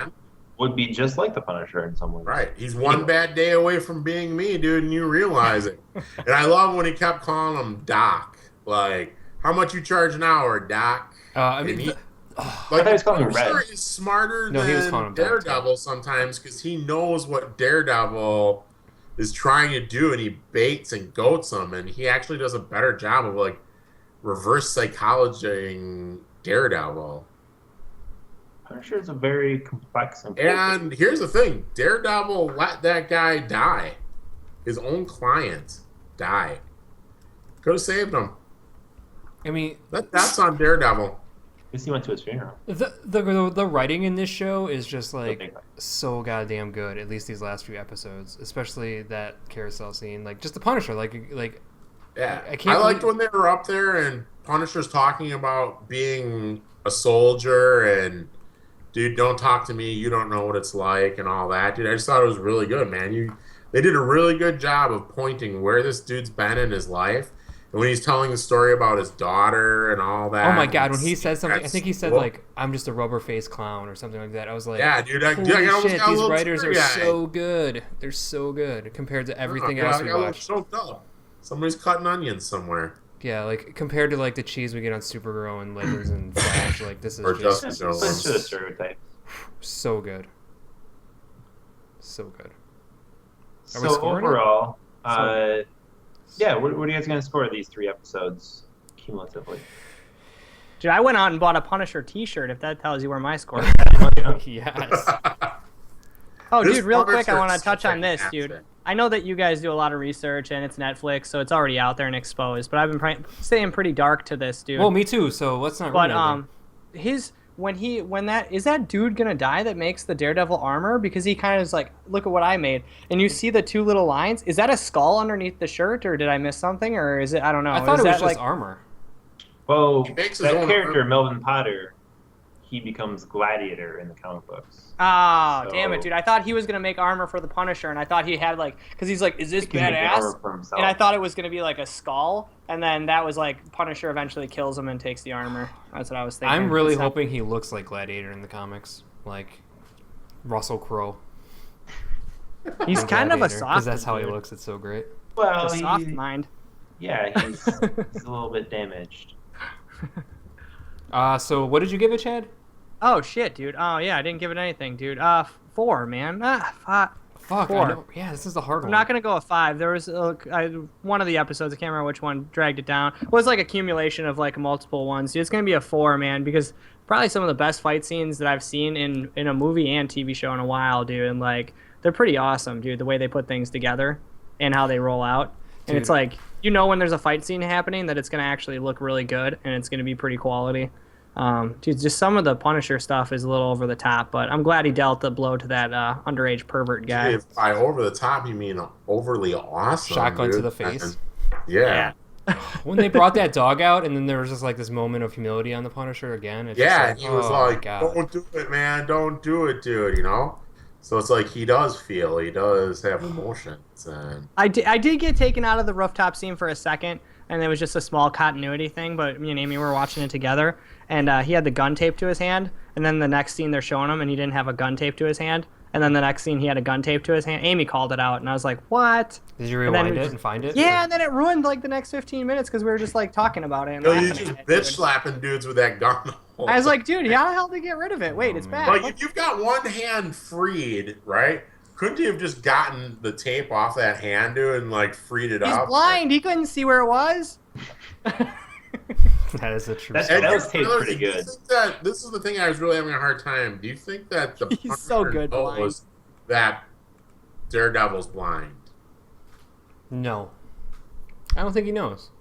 would be just like the Punisher in some ways. Right. He's one bad day away from being me, dude, and you realize it. And I love when he kept calling him Doc. Like, how much you charge an hour, Doc? I mean, And I thought he was calling him Punisher Red. is smarter No, he was calling than him Doc, Daredevil sometimes because he knows what Daredevil is trying to do, and he baits and goats him, and he actually does a better job of reverse psychologying Daredevil. Punisher is a very complex And here's the thing: Daredevil let that guy die, his own client die. Could have saved him. I mean, That's on Daredevil. At least he went to his funeral. the writing in this show is just Okay. so goddamn good. At least these last few episodes, especially that carousel scene, just the Punisher, Yeah, I can't I liked believe- when they were up there and Punisher's talking about being a soldier and, dude, don't talk to me. You don't know what it's like and all that, dude. I just thought it was really good, man. They did a really good job of pointing where this dude's been in his life. And when he's telling the story about his daughter and all that. Oh my god, when he said something, I think he said cool. I'm just a rubber-faced clown or something like that. I was like, Yeah, dude, I holy almost shit, got a these little writers are teary-eyed. so good. They're so good compared to everything else we I got a little watched. choked up. Somebody's cutting onions somewhere. Yeah, compared to the cheese we get on Supergirl and Legends and Flash, this is Or just Justice It's Jones. just a stereotype. so good. So good. Are we So scoring it? overall, what are you guys going to score these 3 episodes cumulatively? Dude, I went out and bought a Punisher T-shirt. If that tells you where my score is. Yes. Oh, This dude, real quick, I Punisher want to is touch on this, fantastic. dude. I know that you guys do a lot of research and it's Netflix, so it's already out there and exposed. But I've been staying pretty dark to this, dude. Well, me too. So let's not. But ruin anything. when that dude gonna die that makes the Daredevil armor, because he kind of is like, look at what I made, and you see the 2 little lines. Is that a skull underneath the shirt, or did I miss something, or is it? I don't know. I thought is it was that just armor. Well, makes his that own character, armor. Melvin Potter, he becomes Gladiator in the comic books. Oh, So- damn it, dude! I thought he was gonna make armor for the Punisher, and I thought he had because he's like, is this He can make badass? armor for himself. And I thought it was gonna be like a skull, and then that was Punisher eventually kills him and takes the armor. That's what I was thinking. I'm really So- hoping he looks like Gladiator in the comics, like Russell Crowe. he's in kind of a Gladiator, soft. that's how he looks. It's so great. well, A soft mind. yeah, he's a little bit damaged. So what did you give it, Chad? Oh shit, dude. Oh yeah, I didn't give it anything, dude. 4, man. Fuck. 4. I know. Yeah, this is the hard I'm one. not gonna go with 5. There was one of the episodes, I can't remember which one, dragged it down. It was accumulation of multiple ones. Dude, it's gonna be a 4, man, because probably some of the best fight scenes that I've seen in a movie and TV show in a while, dude. And they're pretty awesome, dude. The way they put things together and how they roll out. And Dude. it's when there's a fight scene happening that it's gonna actually look really good and it's gonna be pretty quality. Dude, just some of the Punisher stuff is a little over the top, but I'm glad he dealt the blow to that underage pervert guy. If by over the top, you mean overly awesome. Shotgun dude. to the face. Yeah. When they brought that dog out, and then there was just this moment of humility on the Punisher again. It's Yeah, just and he was oh my like, God. don't do it, man. Don't do it, dude, So it's he does feel. He does have emotions. And I did get taken out of the rooftop scene for a second, and it was just a small continuity thing, but me and Amy were watching it together, and he had the gun taped to his hand, and then the next scene they're showing him, and he didn't have a gun taped to his hand, and then the next scene he had a gun taped to his hand. Amy called it out, and I was like, what? Did you And then rewind we it and find it? Yeah, and then it ruined like the next 15 minutes because we were just like talking about it. And Yo, laughing you at just it, bitch dude. slapping dudes with that gun. I was like, dude, how the hell did he get rid of it? Wait, it's back. Like, if you've got one hand freed, right? Couldn't you have just gotten the tape off that hand, dude, and like freed it He's up? blind. He couldn't see where it was. That is a true That story. was taped pretty Do you good. think that this is the thing I was really having a hard time? Do you think that the He's so Punisher good blind. knows that Daredevil's blind? No, I don't think he knows.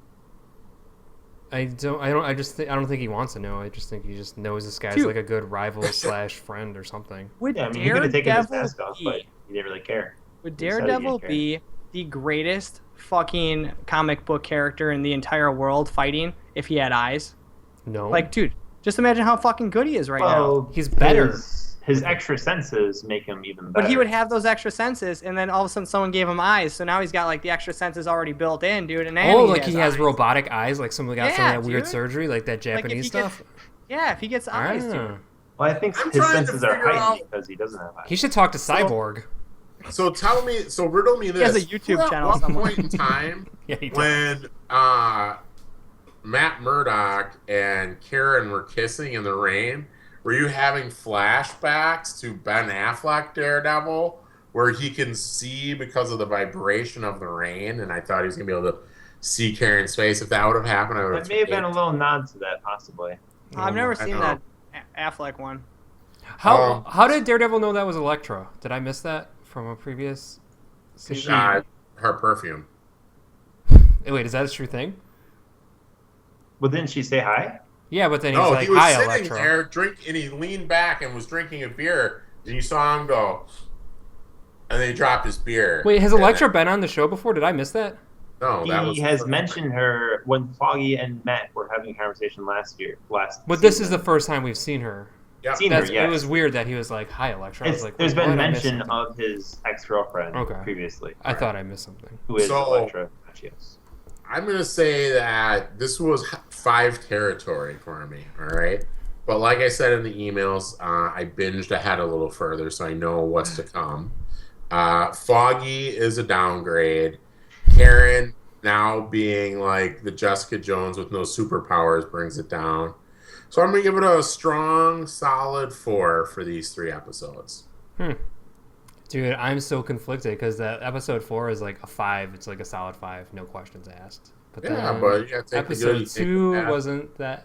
I don't think he wants to know. I just think he just knows this guy's Dude. like a good rival slash friend or something. Would Yeah, I mean, he could have taken his Daredevil mask off, but be, he didn't really care. would He decided he Daredevil didn't care. be the greatest fucking comic book character in the entire world fighting if he had eyes? No, Like, dude, just imagine how fucking good he is right now. Well, He's better. His extra senses make him even better. But he would have those extra senses, and then all of a sudden someone gave him eyes, so now he's got like the extra senses already built in, dude. And oh, like he has eyes. robotic eyes, like someone got some of Yeah, that weird dude. surgery, like that Like, if Japanese he stuff. Yeah, if he gets eyes, Ah. dude. Well, I think I'm his trying to senses are figure heightened out- because he doesn't have eyes. He should talk to Cyborg. So riddle me this. has a YouTube At channel what somewhere. point in time Yeah, he does. when Matt Murdock and Karen were kissing in the rain, were you having flashbacks to Ben Affleck Daredevil, where he can see because of the vibration of the rain? And I thought he was going to be able to see Karen's face. If that would have happened, I would have. That may have been a little nod to that, possibly. I've never I seen know. that Affleck one. How did Daredevil know that was Elektra? Did I miss that from a previous season? Her perfume. Wait, is that a true thing? Well, didn't she say hi? Yeah, but then he's No, like, he was "Hi, sitting Elektra." there and he leaned back and was drinking a beer, and you saw him go, and then he dropped his beer. Wait, has And Elektra been on the show before? Did I miss that? No, that was He has mentioned her when Foggy and Matt were having a conversation last. But this is season. the first time we've seen her. Yep. Seen her, That's, yes. It was weird that he was like, "Hi, Elektra." I was like, There's "Wait, been what? I missed mention something." of his ex-girlfriend Okay. previously, I thought I missed something. who is So- Elektra Machios. I'm gonna say that this was 5 territory for me. All right, but like I said in the emails, I binged ahead a little further, so I know what's to come. Foggy is a downgrade. Karen now being like the Jessica Jones with no superpowers brings it down. So I'm gonna give it a strong, solid 4 for these 3 episodes. Dude, I'm so conflicted because that episode 4 is like a 5. It's like a solid 5, no questions asked. But Yeah, then but you gotta take the good, episode you take the 2 bad. wasn't that.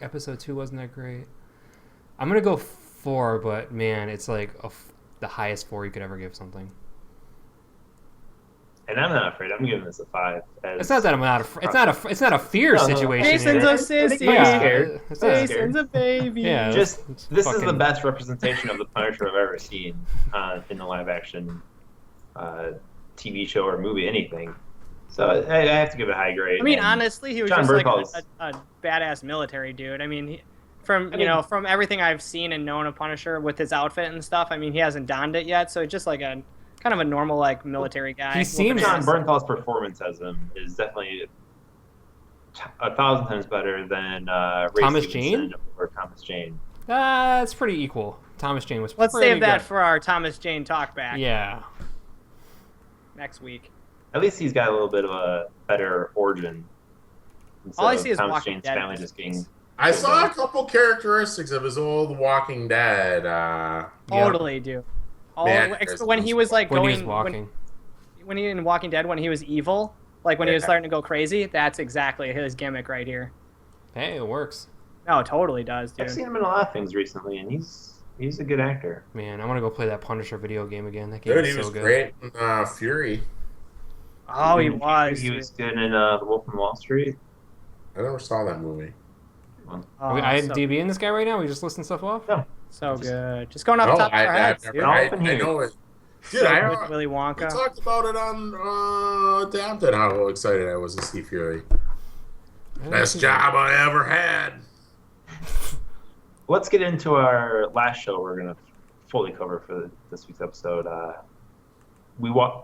Episode 2 wasn't that great. I'm gonna go 4, but man, it's like the highest 4 you could ever give something. And I'm not afraid. I'm giving this a 5. It's not that I'm not. It's not a fear No, no. situation. Jason's here. a I think sissy. you're Yeah, scared. it's not Jason's Jason's a baby. Yeah. Just it's this is the fucking- best representation of the Punisher I've ever seen in the live-action TV show or movie, anything. So I have to give it a high grade. I mean, And honestly, he was John just like Bernthal's- a badass military dude. I mean, I mean- from everything I've seen and known of Punisher with his outfit and stuff, I mean, he hasn't donned it yet, so it's just like a kind of a normal like military guy. He seems- John Bernthal's performance as him is definitely 1,000 times better than Ray Thomas Stevenson Jane? or Thomas Jane. It's pretty equal. Thomas Jane was. Let's pretty save that good. for our Thomas Jane talk back Yeah. next week. At least he's got a little bit of a better origin. Instead All I of see is Thomas Walking Jane's Dead. family just getting. I saw a couple characteristics of his old Walking Dead. Totally, dude. Man, When he was like When going he was walking. when he in Walking Dead when he was evil, like when he was Yeah. starting to go crazy, that's exactly his gimmick right here. Hey, it works. No, it totally does, I've dude. seen him in a lot of things recently, and he's a good actor. Man, I want to go play that Punisher video game again. That game Dude, is he so was good. great in Fury. Oh, he Even was. He dude. was good in The Wolf of Wall Street. I never saw that movie. Oh, Are we so, IMDb in this guy right now? We just listing stuff off? No. so good. Just going off No, the top of our heads, I've dude. never, Open I here. know it. Dude, So I good with Willy we Wonka. talked about it on Adapted, how excited I was to see Fury. Best job I ever had. Let's get into our last show we're going to fully cover for this week's episode.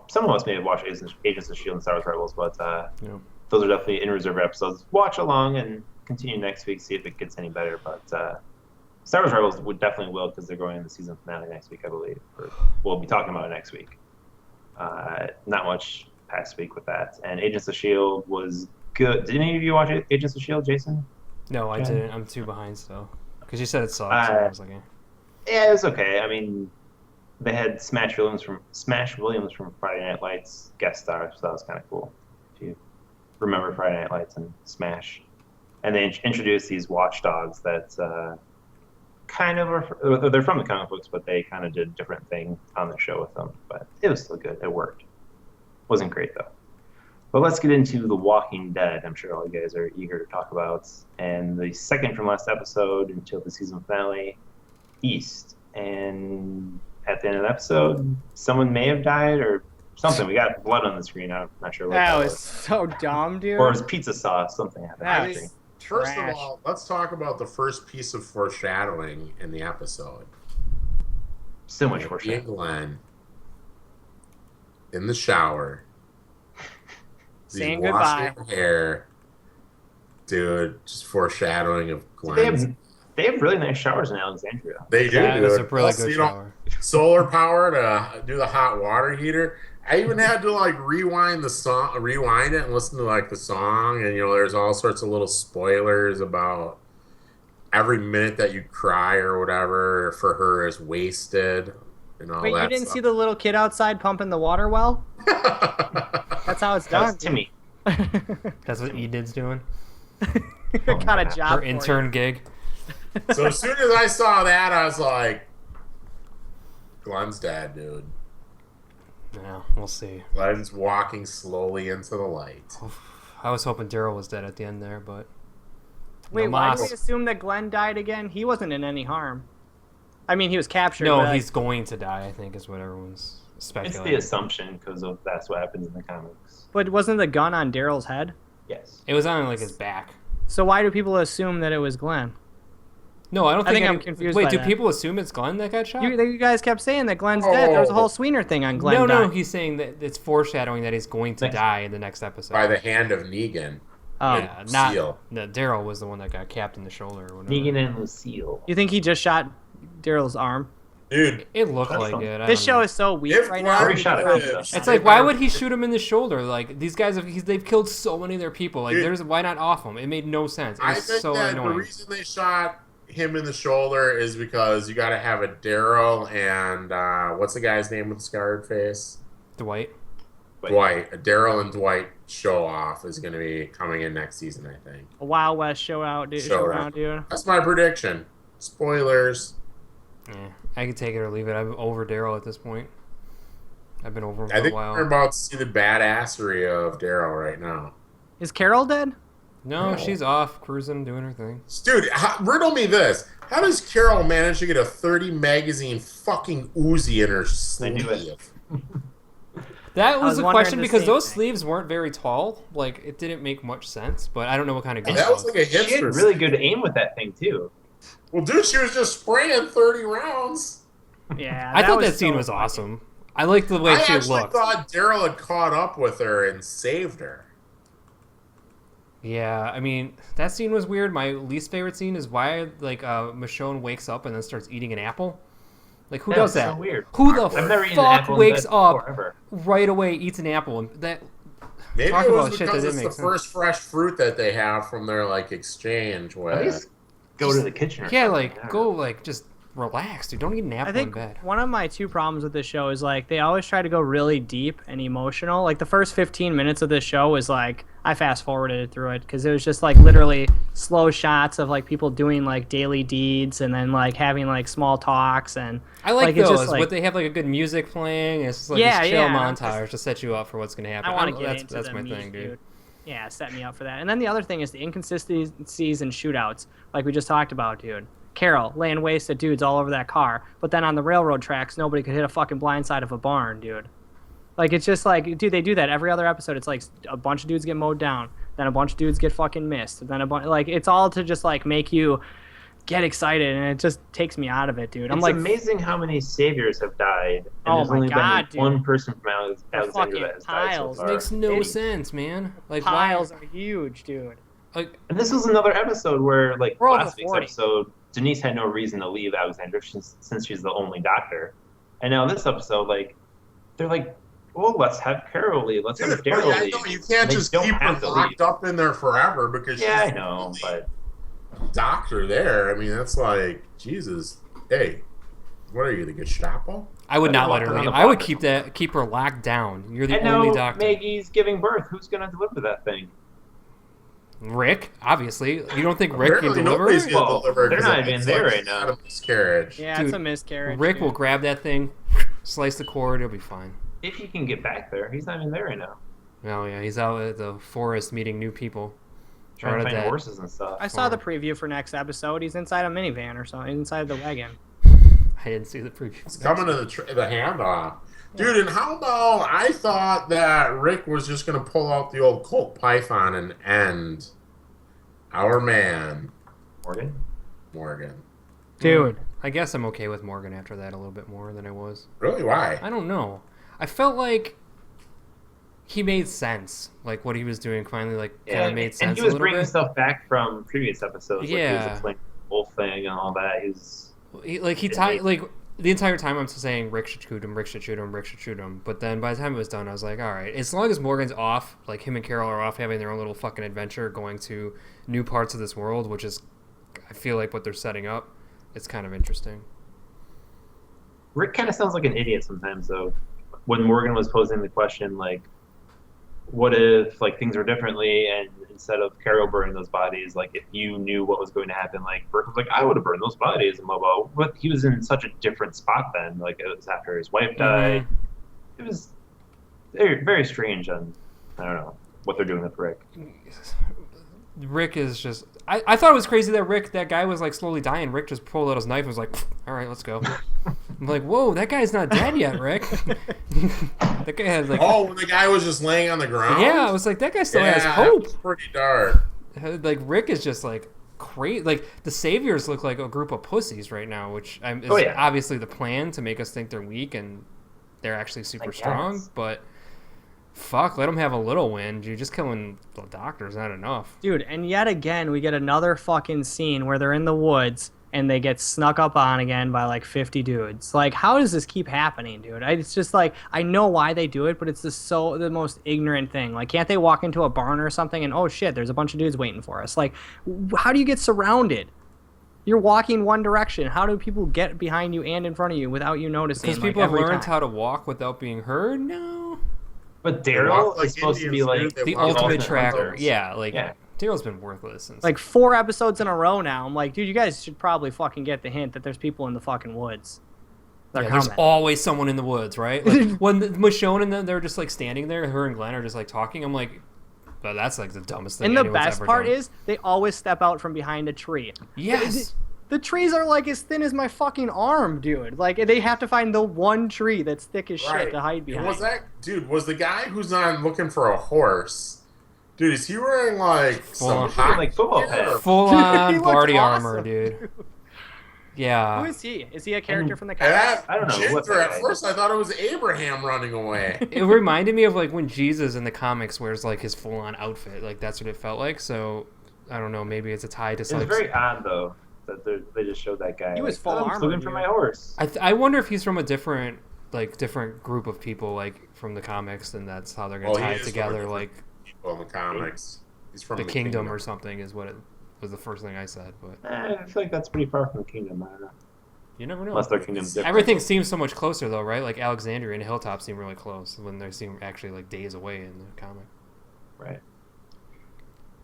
Some of us may have watched Agents of S.H.I.E.L.D. and Star Wars Rebels, but Yeah. those are definitely in reserve episodes. Watch along and continue next week, see if it gets any better. But Star Wars Rebels would definitely will because they're going in the season finale next week, I believe. Or we'll be talking about it next week. Not much past week with that. And Agents of S.H.I.E.L.D. was good. Did any of you watch Agents of S.H.I.E.L.D., Jason? No, I Okay. didn't. I'm too behind still. Because you said it sucks. So I was like, Yeah, it was okay. I mean, they had Smash Williams from Friday Night Lights guest star, so that was kind of cool. If you remember Friday Night Lights and Smash. And they introduced these watchdogs that kind of are, they're from the comic books, but they kind of did a different thing on the show with them. But it was still good. It worked. Wasn't great though. But let's get into The Walking Dead. I'm sure all you guys are eager to talk about. And the second from last episode until the season finale, East. And at the end of the episode, someone may have died or something. We got blood on the screen. I'm not sure what That that was so dumb, dude. Or it was pizza sauce. Something happened. That on the was- screen. First of Trash. all, let's talk about the first piece of foreshadowing in the episode. So much Me foreshadowing. and Glenn in the shower. He's Saying washing goodbye. her hair. Dude, just foreshadowing of They Glenn's. have really nice showers in Alexandria. They do. yeah, it was a dude. really Plus, good you know, shower. solar power to do the hot water heater. I even had to like rewind it and listen to like the song, and there's all sorts of little spoilers about every minute that you cry or whatever for her is wasted and all Wait, that you didn't stuff. see the little kid outside pumping the water well? That's how it's That was done. Timmy. That's what Enid's doing. Got a job. Her for you. intern gig. So as soon as I saw that, I was like, Glenn's dead, dude. Yeah, we'll see. Glenn's walking slowly into the light. I was hoping Daryl was dead at the end there, but Wait, no why mas. do we assume that Glenn died again? He wasn't in any harm. I mean, he was captured. No, but he's going to die. I think is what everyone's It's speculating. the assumption because of that's what happens in the comics. But wasn't the gun on Daryl's head? Yes. It was on like his back. So why do people assume that it was Glenn? No, I don't I think. think I'm confused Wait, by do that. people assume it's Glenn that got shot? You guys kept saying that Glenn's dead. There was a whole Sweener thing on Glenn. no, dying. he's saying that it's foreshadowing that he's going to Next- die in the next episode. By the hand of Negan. Oh. Yeah, not Seal. no, Daryl was the one that got capped in the shoulder or whatever. Negan and Lucille. You think he just shot Daryl's arm? Dude, It looked That's like fun. it. I This don't know. show is so weak if right Glenn now. Already shot it. lives, It's like, why would he shoot him in the shoulder? Like these guys, they've killed so many of their people. Like, Dude. why not off him? It made no sense. It I was think so that annoying. the reason they shot him in the shoulder is because you got to have a Daryl and what's the guy's name with the scarred face? Dwight. Dwight. A Daryl and Dwight show off is going to be coming in next season, I think. A Wild West showdown, dude. Showdown. dude. That's my prediction. Spoilers. Yeah, I can take it or leave it. I'm over Daryl at this point. I've been over him for I a think while. we're about to see the badassery of Daryl right now. Is Carol dead? No, she's off cruising, doing her thing. Dude, riddle me this. How does Carol manage to get a 30 magazine fucking Uzi in her They do it. sleeve? That was was the wondering question the because same those thing. sleeves weren't very tall. Like, it didn't make much sense. But I don't know what kind of gun That it was like a She had hipster. really good aim with that thing too. Well, dude, she was just spraying 30 rounds. Yeah. I thought was that scene so was funny. awesome. I liked the way I she actually looked. thought Daryl had caught up with her and saved her. Yeah, I mean, that scene was weird. My least favorite scene is why, like, Michonne wakes up and then starts eating an apple. Like, who That does was that? so weird. Who the I've never eaten an fuck apple in wakes bed up forever. right away, eats an apple, and that... Maybe Talk it was about shit that because didn't it's the make sense. first fresh fruit that they have from their like exchange At with. least go to the kitchen. Or Yeah, something. like, I don't go, know. like, just relax, dude. Don't eat an apple I in think bed. one of my two problems with this show is like they always try to go really deep and emotional. Like the first 15 minutes of this show was like I fast forwarded through it because it was just like literally slow shots of like people doing like daily deeds and then like having like small talks and I like it's those, just, like- but they have, like, a good music playing. It's just, like, Yeah, this chill yeah, montage to set you up for what's going to happen. I want to don't- get that's, into That's the my meat, thing, dude. Yeah, set me up for that. And then the other thing is the inconsistencies and shootouts, like we just talked about, dude. Carol laying waste at dudes all over that car, but then on the railroad tracks, nobody could hit a fucking blind side of a barn, dude. Like, it's just like, dude, they do that every other episode. It's like a bunch of dudes get mowed down, then a bunch of dudes get fucking missed, then a bunch, like, it's all to just, like, make you get excited, and it just takes me out of it, dude. I'm It's like, amazing how many saviors have died. And Oh there's my only God, been one dude. person from Alexandria fucking that has died so piles. far. Makes no It- sense, man. Like, piles why? are huge, dude. Like, And this was another episode where, like We're over last week's 40. episode, Denise had no reason to leave Alexandria since she's the only doctor. And now this episode, like, they're like, well, let's have Carol leave. Let's have Daryl yeah, leave. no, you can't They just don't keep her have to locked leave. up in there forever because Yeah, I she's know, but doctor there. I mean, that's like, Jesus. Hey, what are you, the Gestapo? I would not let her Walk around leave. the I would block keep her locked down. You're the and only now doctor. Maggie's giving birth. Who's gonna deliver that thing? Rick, obviously. You don't think Rick Apparently can deliver nobody's it? gonna Well, deliver it they're 'cause not it even looks there like right it's now. not a miscarriage. Yeah, Dude, it's a miscarriage. Rick dude. will grab that thing, slice the cord, it'll be fine. If he can get back there, he's not even there right now. Oh yeah, he's out at the forest meeting new people. Trying Part to of find that. horses and stuff. I saw the preview for next episode. He's inside a minivan or something, inside the wagon. I didn't see the preview. It's coming to the handoff. Dude, and how about, I thought that Rick was just going to pull out the old Colt Python and end our man, Morgan. Dude. I guess I'm okay with Morgan after that a little bit more than I was. Really? Why? I don't know. I felt like he made sense. Like what he was doing finally kind of made sense and he a was little bringing bit. stuff back from previous episodes. Like he was Yeah. explaining the whole thing and all that. The entire time I'm saying Rick should shoot him, Rick should shoot him, Rick should shoot him. But then by the time it was done, I was like, all right, as long as Morgan's off, like him and Carol are off having their own little fucking adventure, going to new parts of this world, which is, I feel like what they're setting up. It's kind of interesting. Rick kind of sounds like an idiot sometimes, though. When Morgan was posing the question, like, what if like things were differently, and instead of Carol burning those bodies, like if you knew what was going to happen, like Rick was like, I would have burned those bodies, and blah blah. But he was in such a different spot then. Like it was after his wife died. It was very, very strange, and I don't know what they're doing with Rick. Rick is just... I thought it was crazy that Rick, that guy was like slowly dying. Rick just pulled out his knife and was like, all right, let's go. I'm like, whoa, that guy's not dead yet, Rick. That guy had like... Oh, when the guy was just laying on the ground? Yeah, I was like, that guy still has That hope. was pretty dark. Like, Rick is just like crazy. Like, the Saviors look like a group of pussies right now, which is obviously the plan to make us think they're weak and they're actually super strong. But... fuck, let them have a little win. Dude, just killing the doctor's not enough. Dude, and yet again, we get another fucking scene where they're in the woods and they get snuck up on again by like 50 dudes. Like, how does this keep happening, dude? It's just like, I know why they do it, but it's just the most ignorant thing. Like, can't they walk into a barn or something and, oh shit, there's a bunch of dudes waiting for us? Like, how do you get surrounded? You're walking one direction. How do people get behind you and in front of you without you noticing? Because people have learned how to walk without being heard? No. But Daryl like is supposed to be Indians, like dude. The walk ultimate ultimate tracker. hunters. Yeah, Daryl's been worthless since. like 4 episodes in a row now. I'm like, dude, you guys should probably fucking get the hint that there's people in the fucking woods. They're there's coming. always someone in the woods, right? Like, when Michonne and them, they're just like standing there, her and Glenn are just like talking. I'm like, well, that's like the dumbest thing. And the anyone's best ever part done. is they always step out from behind a tree. Yes. The trees are like as thin as my fucking arm, dude. Like they have to find the one tree that's thick as shit to hide behind. Was that dude? Was the guy who's on looking for a horse? Dude, is he wearing like some hot like football pads? Full Dude, on he looked Barty awesome, armor, dude. Yeah. Who is he? Is he a character from the And comics? that I don't know what ginger, that at guy first I thought it was Abraham running away. It reminded me of like when Jesus in the comics wears like his full on outfit. Like that's what it felt like. So I don't know. Maybe it's a tie to It's like. very odd though that they just showed that guy. He was like, full I'm armor, looking for dude. my horse. I wonder if he's from a different group of people like from the comics, and that's how they're gonna Well, he tie is it from a together. different Like People in the comics. He's from the kingdom or something is what it was the first thing I said. But I feel like that's pretty far from the kingdom. I don't know. you never know. Unless their kingdom's different. Everything seems so much closer though, right? Like Alexandria and Hilltop seem really close when they seem actually like days away in the comic. Right.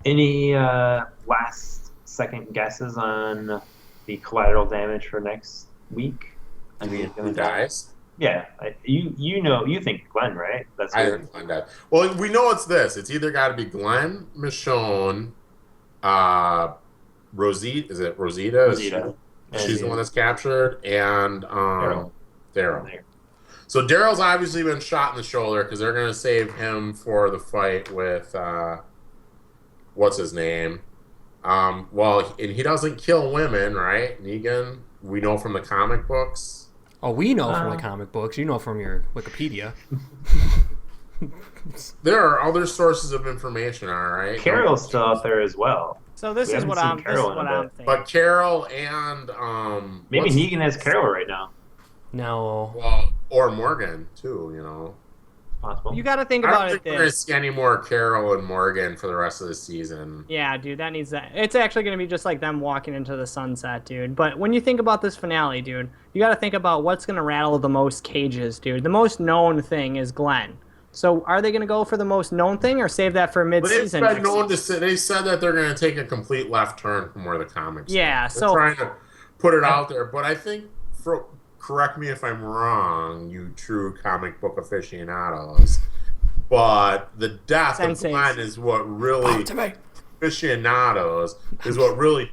Any last second guesses on the collateral damage for next week? I mean, it's Who gonna die. dies? Yeah, you think Glenn, right? That's I your, didn't find that. Well, we know it's this. It's either got to be Glenn, Michonne, Rosita. Is it Rosita? Rosita. She's the one that's captured, and Daryl. There. So Daryl's obviously been shot in the shoulder because they're going to save him for the fight with what's his name. Well, and he doesn't kill women, right? Negan. We know from the comic books. Oh, we know from the comic books. You know from your Wikipedia. There are other sources of information, all right? Carol's still out there as well. So this We is haven't what seen I'm. This is Carol in what a I'm bit. thinking. But Carol and Maybe what's- Negan has Carol right now. No. well, or Morgan too. You know, Possible. You got to think I don't about think it we're gonna this. see any more Carol and Morgan for the rest of the season. Yeah, dude, that needs that. It's actually going to be just like them walking into the sunset, dude. But when you think about this finale, dude, you got to think about what's going to rattle the most cages, dude. The most known thing is Glenn. So are they going to go for the most known thing or save that for But they've mid-season? been known to say, they said that they're going to take a complete left turn from where the comics. Yeah, are. They're so- trying to put it out there. But I think, correct me if I'm wrong, you true comic book aficionados. But the death Senseis. of Glenn is what really aficionados is what really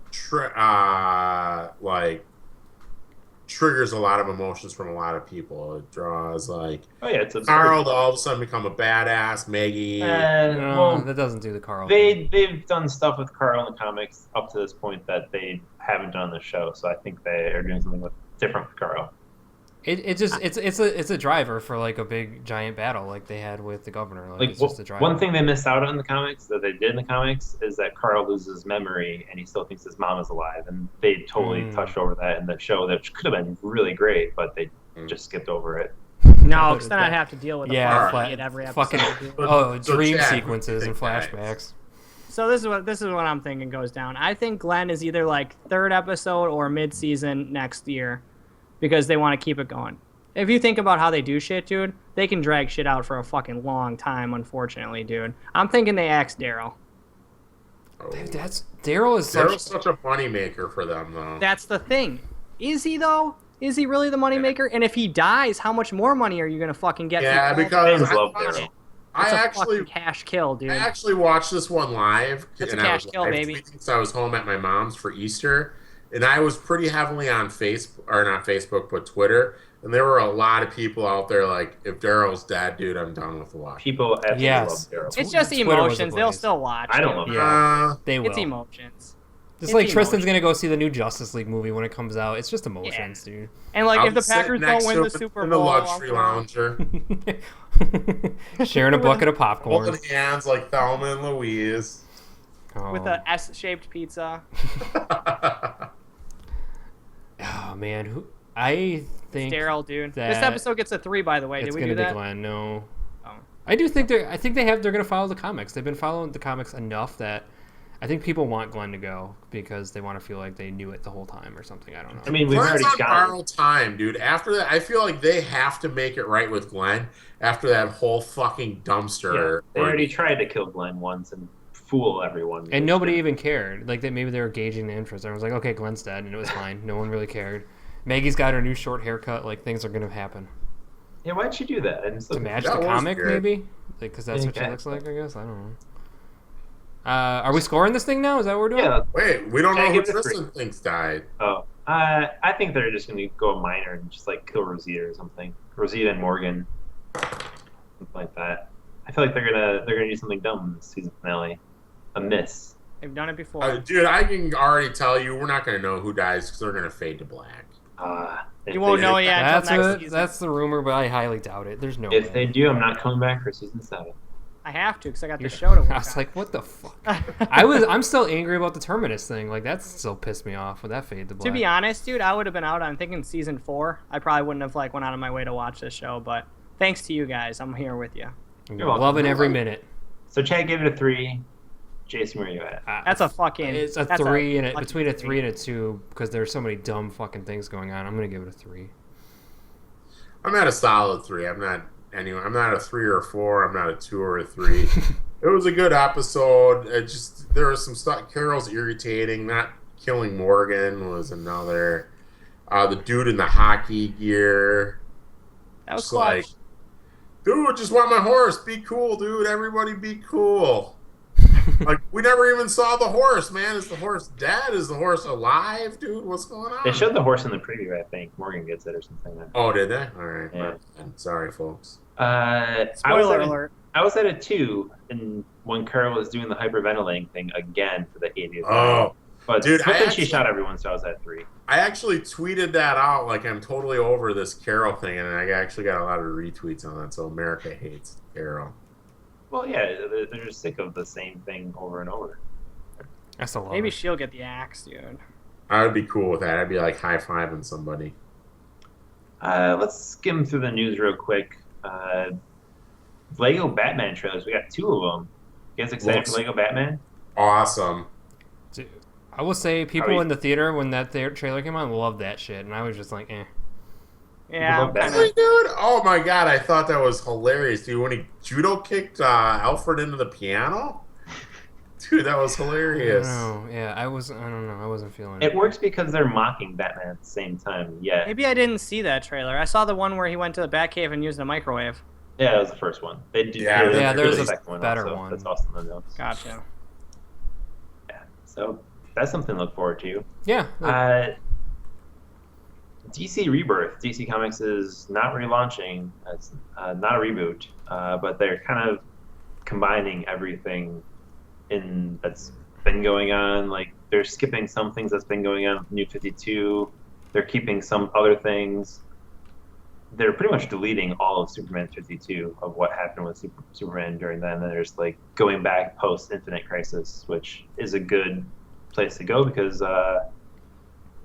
triggers a lot of emotions from a lot of people. It draws like Oh yeah, it's a Carl to all of a sudden become a badass. Maggie. No, well, that doesn't do the Carl. thing. they've done stuff with Carl in the comics up to this point that they haven't done on the show. So I think they are doing something different with Carl. It's a driver for like a big giant battle like they had with the governor. Like, Like it's just a driver. one thing they missed out on in the comics that they did in the comics is that Carl loses memory and he still thinks his mom is alive, and they totally touched over that in the show, that could have been really great, but they just skipped over it. No, because then I'd have to deal with Yeah, a at every episode. fucking So dream Chad, sequences and what do you think, flashbacks. So this is what I'm thinking goes down. I think Glenn is either like third episode or mid-season next year, because they want to keep it going. If you think about how they do shit, dude, they can drag shit out for a fucking long time, unfortunately, dude. I'm thinking they axe Daryl. Oh. Dude, Daryl is Daryl's such. such a moneymaker for them, though. That's the thing. Is he, though? Is he really the moneymaker? And if he dies, how much more money are you going to fucking get? Yeah, from because Fans I, love watched- Daryl. I It's a actually fucking cash kill, dude. I actually watched this one live. That's a and I cash was kill, live baby. tweeting, so I was home at my mom's for Easter, and I was pretty heavily on Facebook, or not Facebook, but Twitter. And there were a lot of people out there like, if Daryl's dead, dude, I'm done with the watch. People absolutely Yes. love Daryl. It's just Twitter was emotions. They'll ablaze. still watch. I don't it. love Yeah, they will. It's emotions. Just It's like Tristan's emotions. gonna go see the new Justice League movie when it comes out. It's just emotions, dude. And like, I'll if the sit Packers next don't to win the him Super in the Bowl, luxury lounger, Sharing a bucket of popcorn. holding hands like Thelma and Louise. with Oh. a S-shaped pizza. Oh man, I think Daryl, dude. that This episode gets a 3, by the way. Did it's we gonna do be that? Glenn. No, Oh. I do think they're gonna follow the comics. They've been following the comics enough that I think people want Glenn to go because they want to feel like they knew it the whole time or something. I don't know. I mean, we've Glenn's already on gotten. borrowed time, dude. After that, I feel like they have to make it right with Glenn after that whole fucking Yeah, dumpster. they already tried to kill Glenn once and fool everyone. And nobody even cared. Like maybe they were gauging the interest. Everyone was like, "Okay, Glenn's dead," and it was fine. No one really cared. Maggie's got her new short haircut. Like things are gonna happen Yeah, why'd you do that? I'm so to match That the was comic, weird. maybe. Like because that's what she Okay. looks like. I guess I don't know. Are we scoring this thing now? Is that what we're doing? Yeah. Wait, we don't Can I know who give it a Tristan thinks died. Oh, I think they're just gonna go minor and just like kill Rosita or something. Rosita and Morgan, something like that. I feel like they're gonna do something dumb in the season finale. A miss. They've done it before. Dude, I can already tell you we're not going to know who dies because they're going to fade to black. You won't know yet until That's next what, season. that's the rumor, but I highly doubt it. There's no If way. they do, I'm not coming back for season 7. I have to because I got the You're- show to work I was on. like, what the fuck? I'm still angry about the Terminus thing. Like that still pissed me off with that fade to black. To be honest, dude, I would have been out on thinking season 4. I probably wouldn't have like went out of my way to watch this show, but thanks to you guys, I'm here with you. You're loving every minute. So Chad gave it a 3. Jason, where are you at? That's a fucking. It's a that's 3 and lucky between a 3 and a 2 because there's so many dumb fucking things going on. I'm gonna give it a 3. I'm at a solid 3. I'm not a 3 or a 4. I'm not a 2 or a 3. It was a good episode. It just there was some stuff. Carol's irritating. Not killing Morgan was another. The dude in the hockey gear. That was Just clutch. like, dude, just want my horse. Be cool, dude. Everybody be cool. Like, we never even saw the horse, man. Is the horse dead? Is the horse alive, dude? What's going on? They showed the horse in the preview, I think. Morgan gets it or something. Oh, did they? All right. Yeah. Sorry, folks. Spoiler alert. I was at a 2, and when Carol was doing the hyperventilating thing again for the 80th time. Oh, But Dude, then she shot everyone, so I was at 3. I actually tweeted that out, like I'm totally over this Carol thing, and I actually got a lot of retweets on that. So America hates Carol. Well, yeah, they're just sick of the same thing over and over. That's a lot. Maybe she'll get the axe, dude. I would be cool with that. I'd be like high-fiving somebody. Let's skim through the news real quick. Lego Batman trailers. We got 2 of them. You guys excited for Lego Batman? Awesome. Dude, I will say people in the theater when that trailer came on loved that shit, and I was just like, eh. Yeah, I'm kind Really, dude? Oh my god, I thought that was hilarious, dude. When he judo kicked Alfred into the piano? Dude, that was hilarious. I don't know. Yeah, I don't know. I wasn't feeling it. It works because they're mocking Batman at the same time. Yeah. Maybe I didn't see that trailer. I saw the one where he went to the Batcave and used a microwave. Yeah, that was the first one. They did. Yeah, there's the a second better also. one. That's awesome to know. Gotcha. Yeah. So that's something to look forward to. Yeah. DC Rebirth. DC Comics is not relaunching. It's not a reboot, but they're kind of combining everything that's been going on. Like they're skipping some things that's been going on with New 52. They're keeping some other things. They're pretty much deleting all of Superman 52 of what happened with Superman during then. And then there's like going back post Infinite Crisis, which is a good place to go because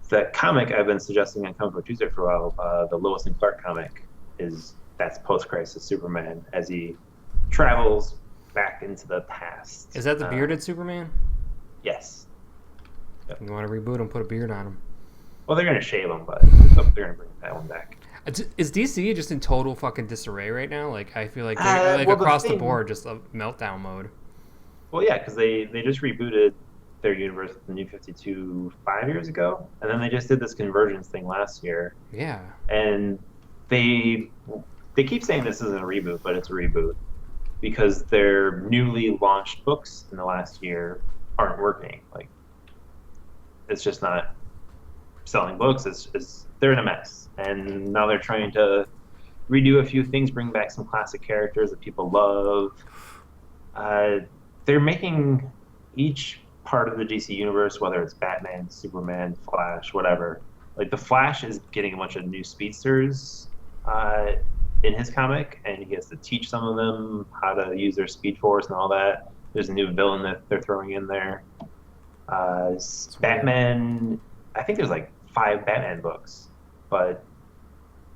that comic I've been suggesting on Comic Book Tuesday for a while, the Lois and Clark comic, that's post-crisis Superman as he travels back into the past. Is that the bearded Superman? Yes. Yep. You want to reboot him, put a beard on him. Well, they're going to shave him, but they're going to bring that one back. Is DC just in total fucking disarray right now? Like, I feel like they're across the board, just a meltdown mode. Well, yeah, because they just rebooted their universe with the New 52 5 years ago, and then they just did this convergence thing last year. Yeah. And they keep saying this isn't a reboot, but it's a reboot because their newly launched books in the last year aren't working. Like, it's just not selling books. They're in a mess, and now they're trying to redo a few things, bring back some classic characters that people love. They're making each part of the DC universe, whether it's Batman, Superman, Flash, whatever. Like the Flash is getting a bunch of new speedsters in his comic, and he has to teach some of them how to use their Speed Force and all that. There's a new villain that they're throwing in there. Batman, I think there's like 5 Batman books, but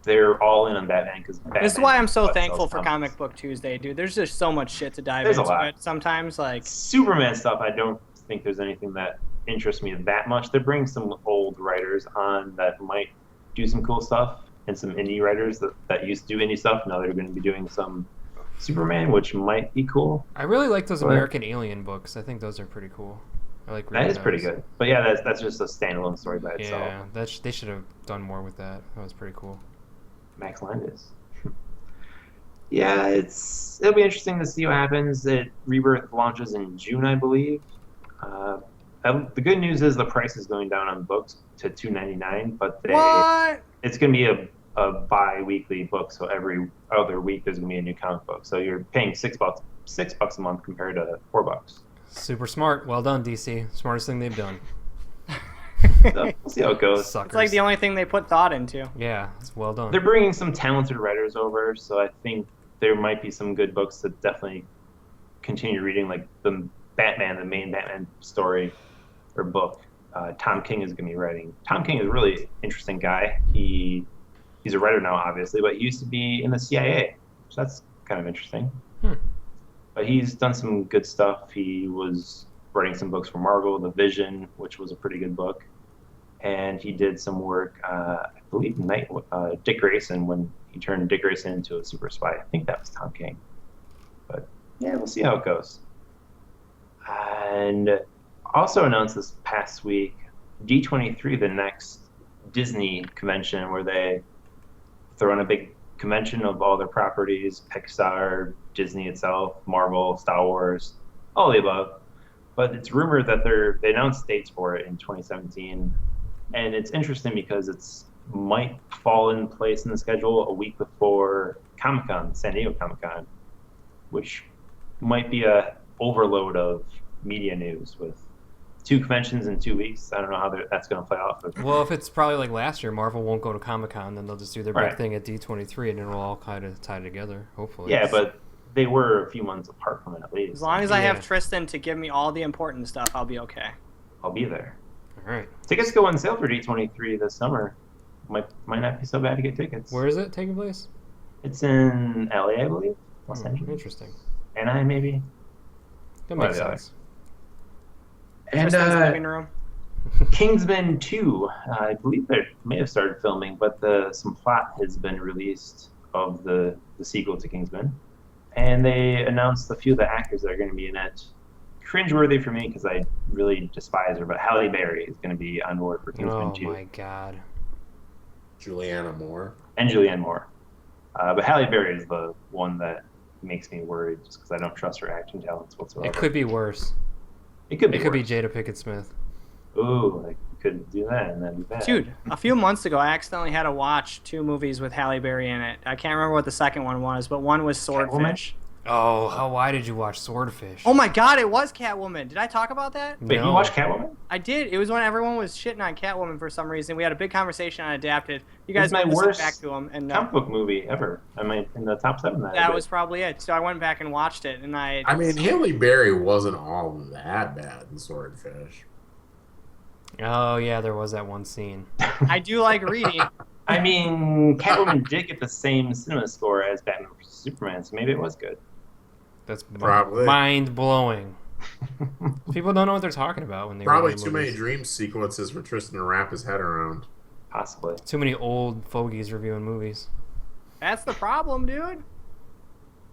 they're all in on Batman because this is why I'm so thankful for Comic Book Tuesday, dude. There's just so much shit to dive into. It sometimes, like Superman stuff, I don't think there's anything that interests me that much. They're bringing some old writers on that might do some cool stuff, and some indie writers that used to do indie stuff. Now they're going to be doing some Superman, which might be cool. I really like those American Alien books. I think those are pretty cool. I like reading that is those. Pretty good. But yeah, that's just a standalone story by itself. Yeah, they should have done more with that. That was pretty cool. Max Landis. Yeah, it'll be interesting to see what happens. Rebirth launches in June, I believe. The good news is the price is going down on books to $2.99, but it's going to be a bi-weekly book, so every other week there's going to be a new comic book. So you're paying $6 a month compared to $4. Super smart. Well done, DC. Smartest thing they've done. So we'll see how it goes. It's like the only thing they put thought into. Yeah, it's well done. They're bringing some talented writers over, so I think there might be some good books to definitely continue reading, like the main Batman story or book. Tom King is going to be writing. Tom King is a really interesting guy. He's a writer now, obviously, but he used to be in the CIA, so that's kind of interesting. But he's done some good stuff. He was writing some books for Marvel, The Vision, which was a pretty good book. And he did some work, I believe, Dick Grayson, when he turned Dick Grayson into a super spy. I think that was Tom King. But yeah, we'll see how it goes. And also announced this past week, D23, the next Disney convention, where they throw in a big convention of all their properties, Pixar, Disney itself, Marvel, Star Wars, all the above. But it's rumored that they announced dates for it in 2017. And it's interesting because it's might fall in place in the schedule a week before Comic-Con, San Diego Comic-Con, which might be a overload of media news with 2 conventions in 2 weeks. I don't know how that's going to play out. But... Well, if it's probably like last year, Marvel won't go to Comic-Con, then they'll just do their big Right. thing at D23, and it'll all kind of tie together, hopefully. Yeah, but they were a few months apart from it at least. As long as I Yeah. have Tristan to give me all the important stuff, I'll be okay. I'll be there. All right. Tickets go on sale for D23 this summer. Might not be so bad to get tickets. Where is it taking place? It's in LA, I believe. Los Angeles. Interesting. Anaheim, maybe. That makes One or the sense. And Tristan's living room. Kingsman 2, I believe they may have started filming, but some plot has been released of the sequel to Kingsman. And they announced a few of the actors that are going to be in it. Cringeworthy for me because I really despise her, but Halle Berry is going to be on board for Kingsman 2. Oh my god. Juliana Moore. And Julianne Moore. But Halle Berry is the one that makes me worried just because I don't trust her acting talents whatsoever. It could be worse. It could be Jada worse. Pinkett Smith. Ooh, I could do that and that'd be bad. Dude, a few months ago, I accidentally had to watch 2 movies with Halle Berry in it. I can't remember what the second one was, but one was Swordfish. Oh, why did you watch Swordfish? Oh my god, it was Catwoman. Did I talk about that? Wait, No. you watched Catwoman? I did. It was when everyone was shitting on Catwoman for some reason. We had a big conversation on Adapted. You guys It's my might listen worst back to them. And comic book movie ever. I mean, in the top 7. that was probably it. So I went back and watched it, and I mean, Halle Berry wasn't all that bad in Swordfish. Oh, yeah, there was that one scene. I do like reading. I mean, Catwoman did get the same cinema score as Batman vs Superman, so maybe it was good. That's Probably. mind-blowing. People don't know what they're talking about when they Probably read the too many movies. dream sequences for Tristan to wrap his head around. Possibly. Too many old fogies reviewing movies. That's the problem, dude.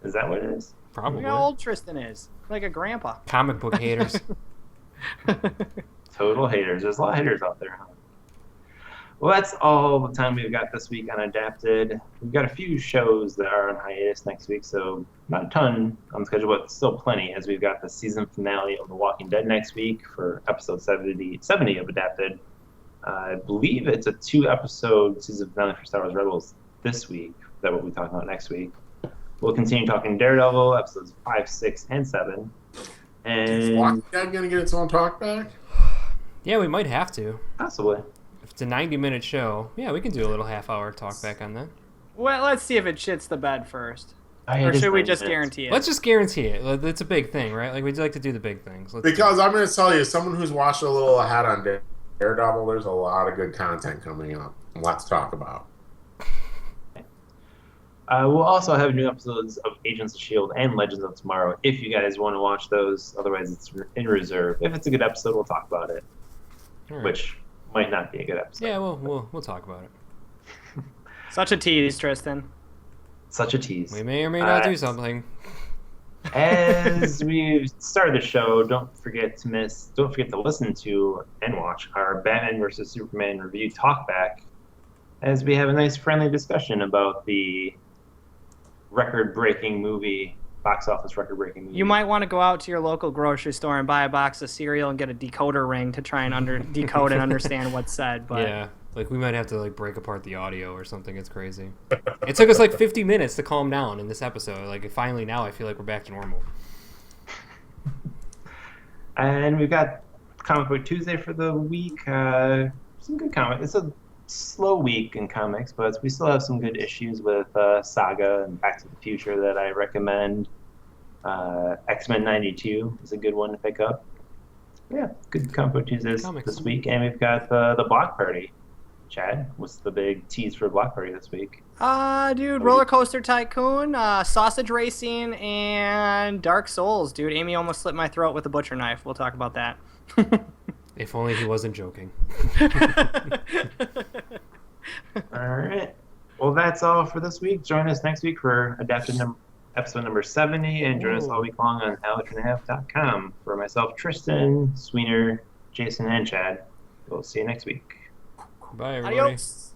Is that what it is? Probably. Look how old Tristan is. Like a grandpa. Comic book haters. Total haters. There's a lot of haters out there, huh? Well, that's all the time we've got this week on Adapted. We've got a few shows that are on hiatus next week, so not a ton on the schedule, but still plenty, as we've got the season finale of The Walking Dead next week for episode 70 of Adapted. I believe it's a 2-episode season finale for Star Wars Rebels this week that we'll be talking about next week. We'll continue talking Daredevil, episodes 5, 6, and 7. Is And Walking Dead gonna get its own talk back? Yeah, we might have to. possibly. If it's a 90-minute show, yeah, we can do a little half-hour talk back on that. Well, let's see if it shits the bed first. Oh, Or it is should we 90 just minutes. guarantee it? Let's just guarantee it. It's a big thing, right? Like, we'd like to do the big things. Because I'm going to tell you, as someone who's watched a little ahead on Daredevil, there's a lot of good content coming up. Lots to talk about. We'll also have new episodes of Agents of S.H.I.E.L.D. and Legends of Tomorrow if you guys want to watch those. Otherwise, it's in reserve. If it's a good episode, we'll talk about it, All right. which might not be a good episode. Yeah, we'll talk about it. Such a tease, Tristan. Such a tease. We may or may not do something. As we started the show, don't forget to listen to and watch our Batman vs Superman review talkback, as we have a nice friendly discussion about the record-breaking movie, box office record-breaking movie. You might want to go out to your local grocery store and buy a box of cereal and get a decoder ring to try and decode and understand what's said. But Yeah, like we might have to like break apart the audio or something. It's crazy. It took us like 50 minutes to calm down in this episode. Like finally now I feel like we're back to normal. And we've got Comic Book Tuesday for the week. Some good comics. It's a slow week in comics, but we still have some good issues with Saga and Back to the Future that I recommend. X-Men 92 is a good one to pick up. Yeah, good Comic Book Tuesdays Comics. this week. And we've got the Block Party. Chad, what's the big tease for Block Party this week? dude, Roller Coaster Tycoon, Sausage Racing, and Dark Souls, dude. Amy almost slit my throat with a butcher knife. We'll talk about that. If only he wasn't joking. All right. Well, that's all for this week. Join us next week for Adapted episode number 70, and join us all week long on allertonhalf.com. For myself, Tristan, Sweener, Jason, and Chad. We'll see you next week. Bye, everybody. Adios.